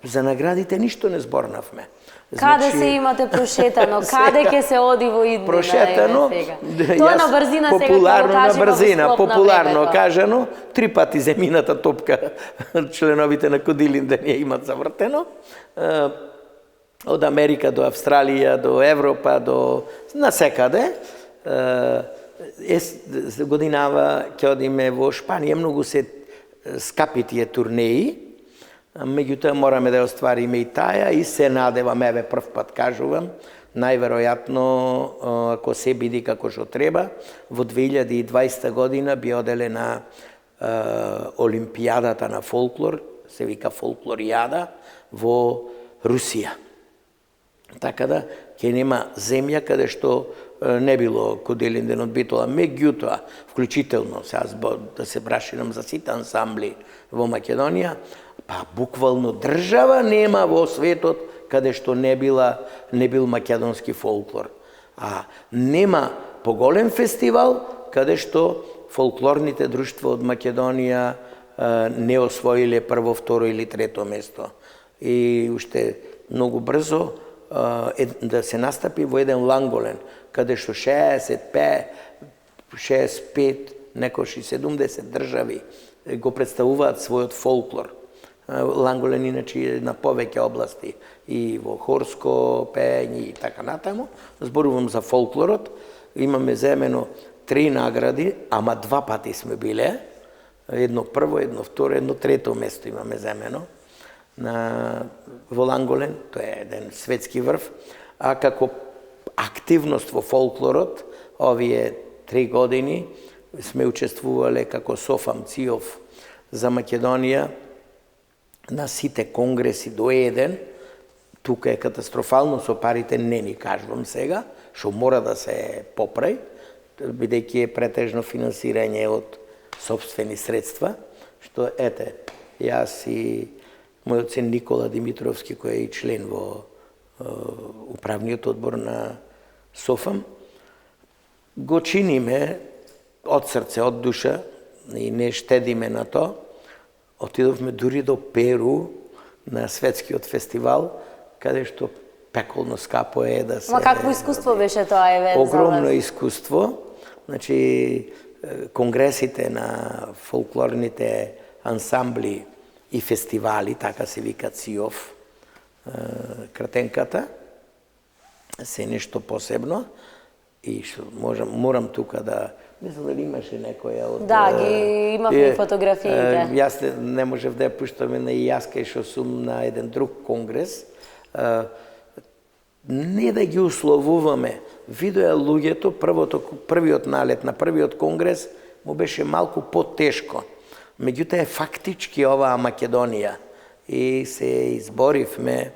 за наградите ништо не зборнавме. Каде се имате прошетано? Каде ќе се оди во иднина? Прошетано, Тоа на брзина сега популарно ќе го на кажеме брзина, во склоп на популарно времето. кажано, 3 пати земината топка членовите на Кодилин да не имат завртено. Од Америка до Австралија, до Европа, до насекаде. Годинава ќе одиме во Шпанија, многу се скапи тие турнеи, меѓутоа мораме да оствариме и таја и се надевам, еве прв пат кажувам, најверојатно ако се биди како што треба, во 2020 година би оделе на Олимпијадата на фолклор, се вика фолклоријада, во Русија. Така да, ќе нема земја каде што не било Кодилинден од Битола, меѓутоа, вклучително, сега да се браширам за сите ансамбли во Македонија, па буквално држава нема во светот каде што не бил македонски фолклор. А нема поголем фестивал каде што фолклорните друштва од Македонија не освоиле прво, второ или трето место. И уште многу брзо да се настапи во еден ланголен, каде што 65, некош и 70 држави го представуваат својот фолклор. Ланголен иначе е на повеќе области, и во хорско пеење и така натаму. Зборувам за фолклорот. Имаме земено 3 награди, ама 2 пати сме биле. Едно прво, едно второ, едно трето место имаме земено во Ланголен, тоа е еден светски врв, а како активност во фолклорот, овие 3 години сме учествувале како Софам Циов за Македонија на сите конгреси до еден. Тука е катастрофално со парите, не ни кажувам сега, што мора да се поправи, бидејќи е претежно финансирање од сопствени средства, што ете, јас и мојот син Никола Димитровски, кој е и член во управниот одбор на Софам, го чиниме од срце, од душа и не штедиме на тоа. Отидовме дури до Перу на светскиот фестивал, каде што пеколно скапо е да се... Ма какво искуство беше тоа евент? Огромно искуство. Значи, конгресите на фолклорните ансамбли и фестивали, така се вика ЦИОФ, кратенката, се нешто посебно. И што морам тука да... Не знам дали имаше некоја од... Да, ги имавме фотографиите. Јас не можев да ја пуштаме на јас кај што сум на еден друг конгрес. Не да ги условуваме. Видоа луѓето, првиот налет на првиот конгрес му беше малку потешко. Меѓутоа е фактички оваа Македонија. И се изборивме,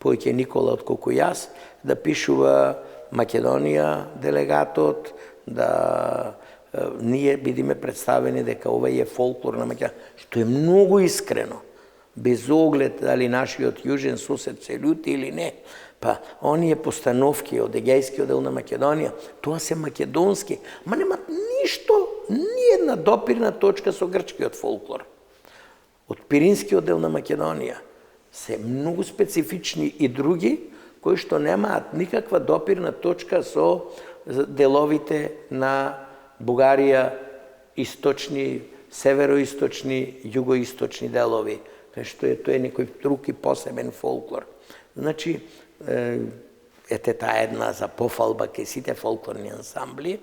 поќе Никола отколку јас, да пишува Македонија делегатот, да ние бидиме представени дека ова е фолклор на Македонија, што е многу искрено, без оглед дали нашиот јужен сусед се љути или не. Па, оние постановки од Егејскиот дел на Македонија, тоа се македонски, ма немат ништо, ни една допирна точка со грчкиот фолклор. Од Пиринскиот дел на Македонија се многу специфични и други, кои што немаат никаква допирна точка со деловите на Бугарија, источни, североисточни, југоисточни делови, кај што тоа е некој друг и посебен фолклор. Значи, ете таа една за пофалба кај сите фолклорни ансамбли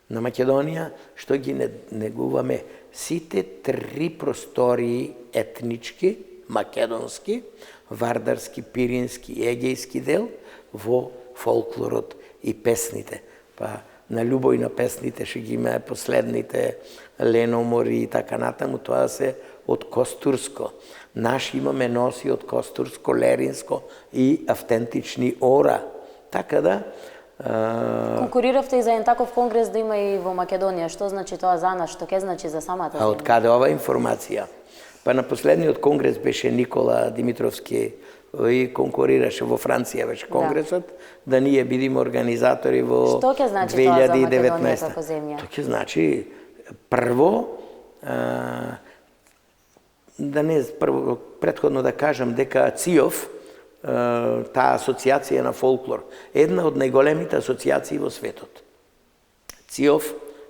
на Македонија, што ги негуваме сите 3 простории етнички, македонски, вардарски, пирински и егејски дел во фолклорот и песните. Па на љубој на песните ще ги има последните леномори и така натаму, тоа се од Костурско. Наши имаме носи од Костурско, Леринско и автентични ора. Така да... Конкуриравте и за еден таков конгрес да има и во Македонија. Што значи тоа за нас? Што ќе значи за самата земја? А од каде ова информација? Па на последниот конгрес беше Никола Димитровски и конкурираше во Франција беше конгресот, да ние бидеме организатори во 2019. Што ќе значи тоа за Македонија како земја? Тоа ќе значи прво претходно да кажам дека ЦИОФ, таа асоциација на фолклор, една од најголемите асоциации во светот. ЦИОФ,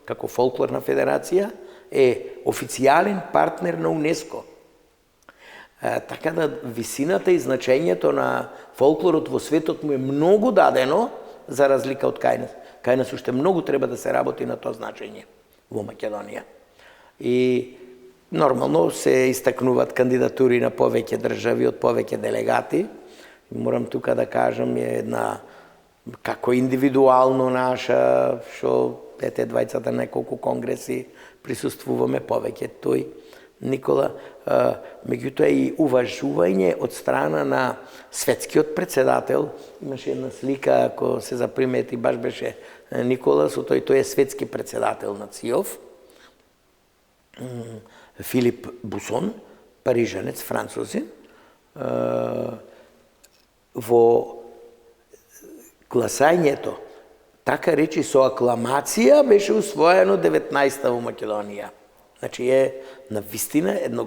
како фолклорна федерација, е официјален партнер на УНЕСКО. Така да висината и значењето на фолклорот во светот му е многу дадено, за разлика од кај нас. Кај нас уште многу треба да се работи на тоа значење во Македонија. И нормално се истакнуваат кандидатури на повеќе држави од повеќе делегати. Морам тука да кажам, е една како индивидуално наша, што ете двајцата неколку конгреси присуствуваме повеќе тој Никола, меѓутоа и уважување од страна на светскиот председател. Имаше една слика, ако се запримети, баш беше Никола, со тој е светски председател на ЦИОФ, Филип Бусон, парижанец, французин, во гласањето, така речи со акламација, беше усвоено 19-та во Македонија. Значи е навистина едно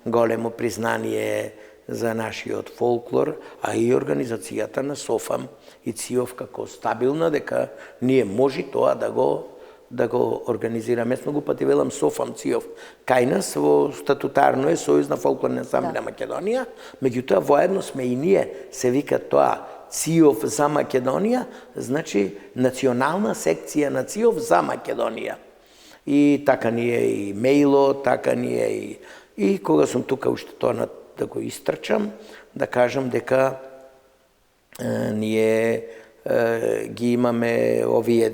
големо признание за нашиот фолклор, а и организацијата на СОФАМ и ЦИОФ како стабилна, дека ние може тоа да го организираме. Многу пати велам СОФАМ, ЦИОФ. Кај нас во статутарно е Сојузна фолклорна ансамбле на Македонија, меѓутоа воедно сме и ние, се вика тоа ЦИОФ за Македонија, значи национална секција на ЦИОФ за Македонија. И така ни е и мејло, така ни е и кога сум тука уште тоа да го истрчам, да кажам дека ние ги имаме овие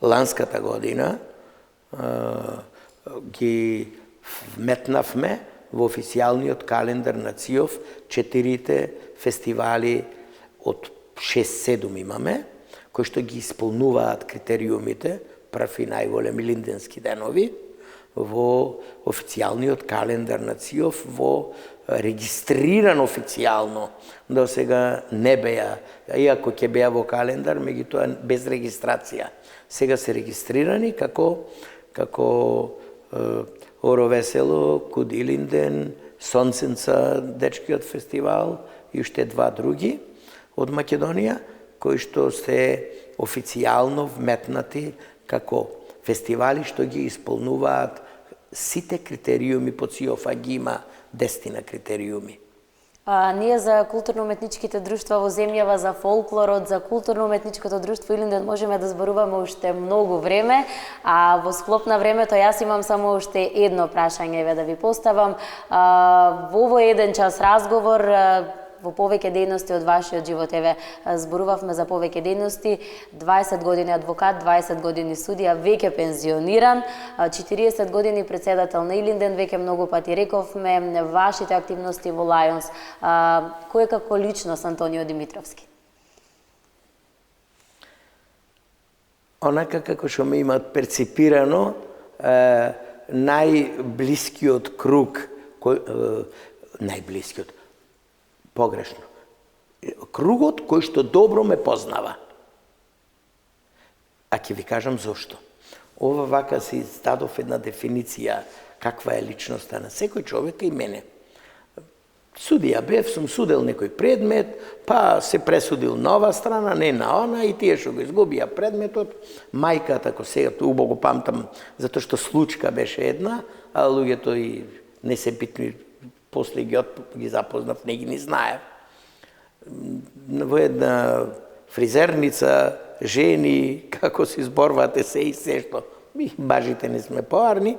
ланската година, ги вметнавме во официјалниот календар на ЦИОФ 4 фестивали од 6-7 имаме, кои што ги исполнуваат критериумите, први најголеми линденски денови, во официјалниот календар на ЦИОФ, во регистриран официјално, до сега не беа, иако ќе беа во календар, меѓутоа без регистрација. Сега се регистрирани како Оро Весело, Кудилинден, Сонценца, дечкиот фестивал и уште 2 други од Македонија, кои што се официјално вметнати како фестивали што ги исполнуваат сите критериуми по ЦИОФ, а ги има 10 критериуми. Ние за културно-уметничките друштва во земјава, за фолклорот, за културно-уметничкото друштво Илинден можеме да зборуваме уште многу време, а во склоп на времето јас имам само уште едно прашање да ви поставам. Во овој еден час разговор во повеќе дејности од вашиот живот. Еве, зборувавме за повеќе дејности, 20 години адвокат, 20 години судија, веќе пензиониран, 40 години председател на Илинден, веќе многу пати рековме, вашите активности во Лајонс. Кој е како личност Антонио Димитровски? Онака како што ме имат перципирано, најблискиот круг, погрешно. Кругот кој што добро ме познава. А ќе ви кажам зошто. Ова вака си стадов една дефиниција каква е личноста на секој човек и мене. Судија бев, сум судел некој предмет, па се пресудил на ова страна, не на она, и тие што го изгубија предметот, мајката, ако сега убаво памтам, затоа што случка беше една, а луѓето и не се битни, после ги запознав, не ги ни знаев. Во една фризерница, жени, како се изборвате се и се што, бажите не сме поарни,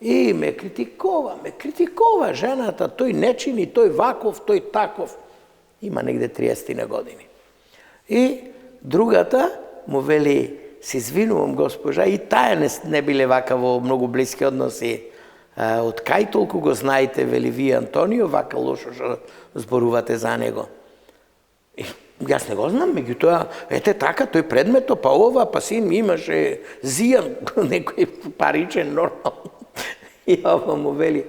и ме критикова жената, тој не чини, тој ваков, тој таков. Има негде 30 години. И Другата му вели, се извинувам, госпожа, и тая не биле вака во многу близки односи. Од кај толку го знаете, вели вие, Антонио, вака лошо што зборувате за него? Јас не го знам, меѓутоа, ете така, тој предмето, па ова, па син ми имаше зијан, некој паричен, нормално. И ова му вели,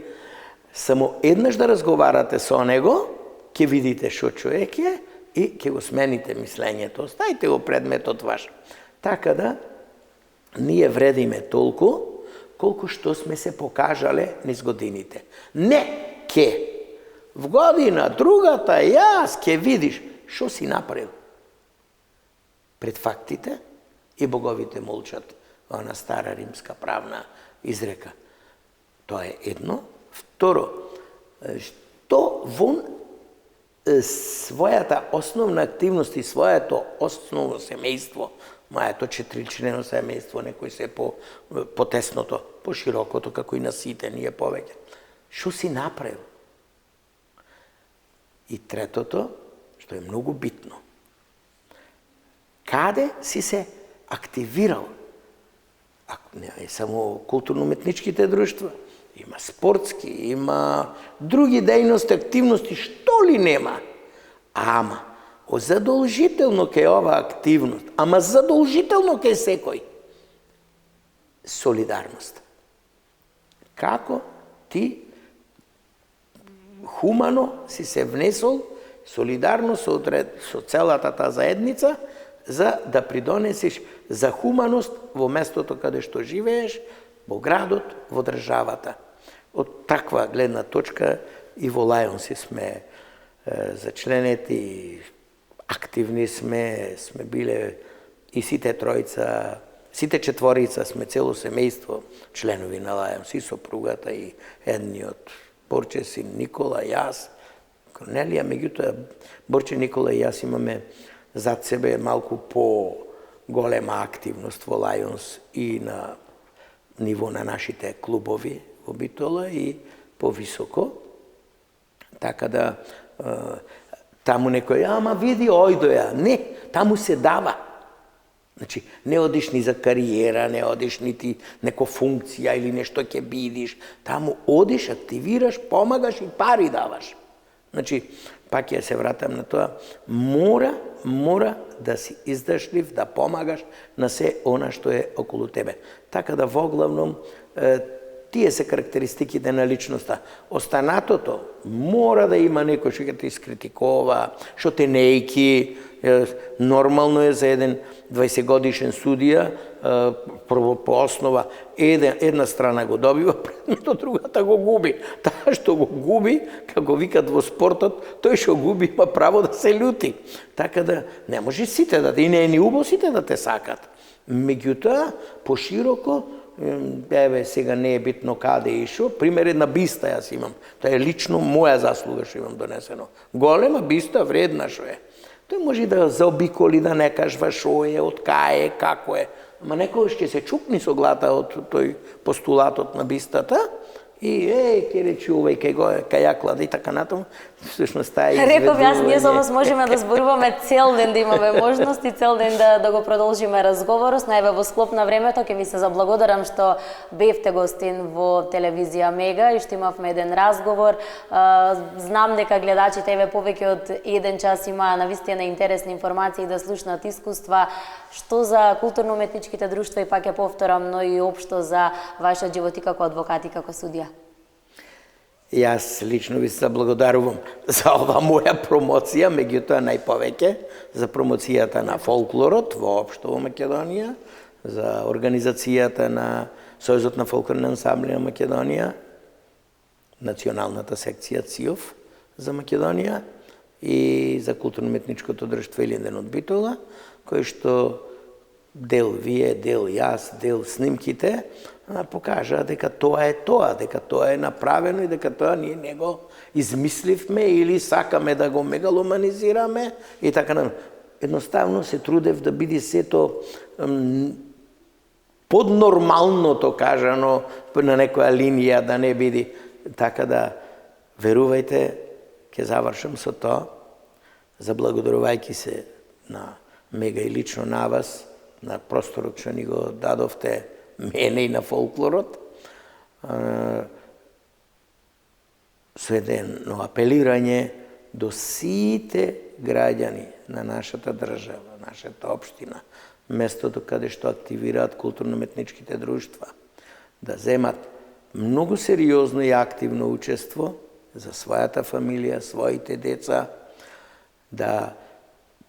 само еднаш да разговарате со него, ќе видите што човек е и ќе го смените мислењето. Оставите го предметот ваш. Така да, ние вредиме толку, колку што сме се покажале низ годините. Не ке. В година, другата, јас ке видиш што си направил. Пред фактите и боговите молчат. Она стара римска правна изрека. Тоа е едно. Второ, што вон својата основна активност и своето основно семејство, моето 4-члено семејство, некој се по тесното, по широкото, како и на сите, ние повеќе. Што си направил? И третото, што е многу битно. Каде си се активирал? Ако не е само културно-уметничките друштва, има спортски, има други дејности, активности, што ли нема? Ама, задолжително ке ова активност, ама задолжително ке секој. Солидарност. Како ти хумано си се внесол солидарно со целата таа заедница за да придонесиш за хуманост во местото каде што живееш, во градот, во државата. Од таква гледна точка и во Лајонси сме зачленети, активни сме биле и сите тројца, сите четворица сме цело семејство членови на Лајонси, сопругата и едниот Борче, син Никола, јас, Корнелија, меѓутоа Борче, Никола и јас имаме зад себе малку по-голема активност во Лајонс и на ниво на нашите клубови во Битола и повисоко. Така да таму некој, ама види, ојдоја. Не, таму се дава. Значи, не одиш ни за кариера, не одиш нити неко функција или нешто ќе бидиш. Таму одиш, активираш, помагаш и пари даваш. Значи, пак ја се вратам на тоа, мора да си издржлив, да помагаш на се она што е околу тебе. Така да во главном тие се карактеристиките на личноста. Останатото мора да има некој што ќе те искритикува, што те нејки. Нормално е за еден 20-годишен судија, прво по основа една страна го добива предметот, другата го губи. Таа што го губи, како викат во спортот, тој што губи има право да се љути. Така да не може сите и не е ни убаво сите да те сакат. Меѓутоа, пошироко, еве сега не е битно каде и шо, пример една биста јас имам. Тоа е лично моја заслуга што имам донесено. Голема биста, вредна што е. Тој може да заобиколи, да не кажва шо е, од кај е, како е. Ама некојаш ќе се чукни со глата од тој постулатот на бистата и ќе речи овој кај ја клада и така натаму. Всушност таа е Реков јас, ние со вас можеме да зборуваме цел ден, да имаме можност и цел ден да го продолжиме разговорот. Најве во склоп на времето ќе ви се заблагодарам што бевте гостин во телевизија Мега и што имавме еден разговор. Знам дека гледачите еве повеќе од еден час имаа навистина интересни информации да слушнат искуства што за културно-уметничките друштва и пак ќе повторам, но и општо за вашиот живот и како адвокат и како судија. Јас лично ви се заблагодарувам за ова моја промоција, меѓутоа најповеќе за промоцијата на фолклорот воопшто во Македонија, за организацијата на Сојузот на фолклорни ансамбли на Македонија, националната секција ЦИОФ за Македонија и за културно-уметничкото друштво Илинден од Битола, кој што дел вие, дел јас, дел снимките, покажа дека тоа е направено и дека тоа ние не го измисливме или сакаме да го мегаломанизираме и така на. Едноставно се трудев да биде сето поднормалното кажано на некоја линија, да не биде. Така да, верувајте, ќе завршам со тоа, заблагодарувајќи се на мега и лично на вас, на просторот што ни го дадовте мене и на фолклорот, со едно апелирање до сите граѓани на нашата држава, нашата општина, местото каде што активираат културно-уметничките друштва, да земат многу сериозно и активно учество за својата фамилија, своите деца, да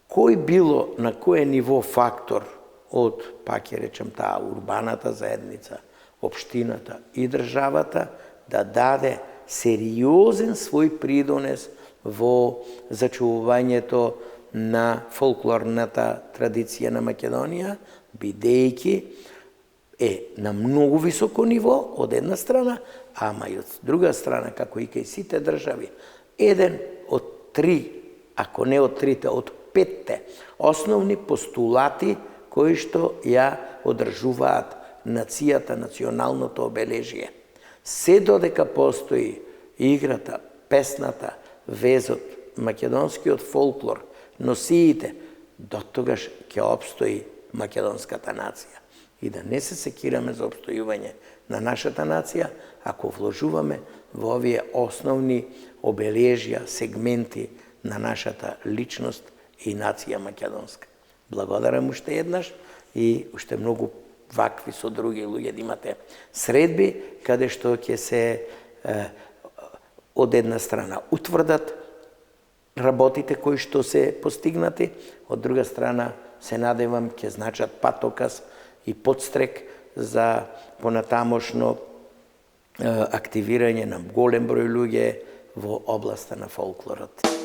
кој било на кое ниво фактор од, пак ќе речем таа, урбаната заедница, општината и државата, да даде сериозен свој придонес во зачувувањето на фолклорната традиција на Македонија, бидејќи на многу високо ниво од една страна, ама и од друга страна, како и кај сите држави, еден од три, ако не од трите, од петте основни постулати кои што ја одржуваат нацијата, националното обележие. Се додека постои играта, песната, везот, македонскиот фолклор, носиите, до тогаш ќе обстои македонската нација. И да не се секираме за обстојување на нашата нација, ако вложуваме во овие основни обележја, сегменти на нашата личност и нација македонска. Благодарам уште еднаш и уште многу вакви со други луѓе да имате средби, каде што ќе се од една страна утврдат работите кои што се постигнати, од друга страна се надевам ќе значат патоказ и подстрек за понатамошно активирање на голем број луѓе во областа на фолклорот.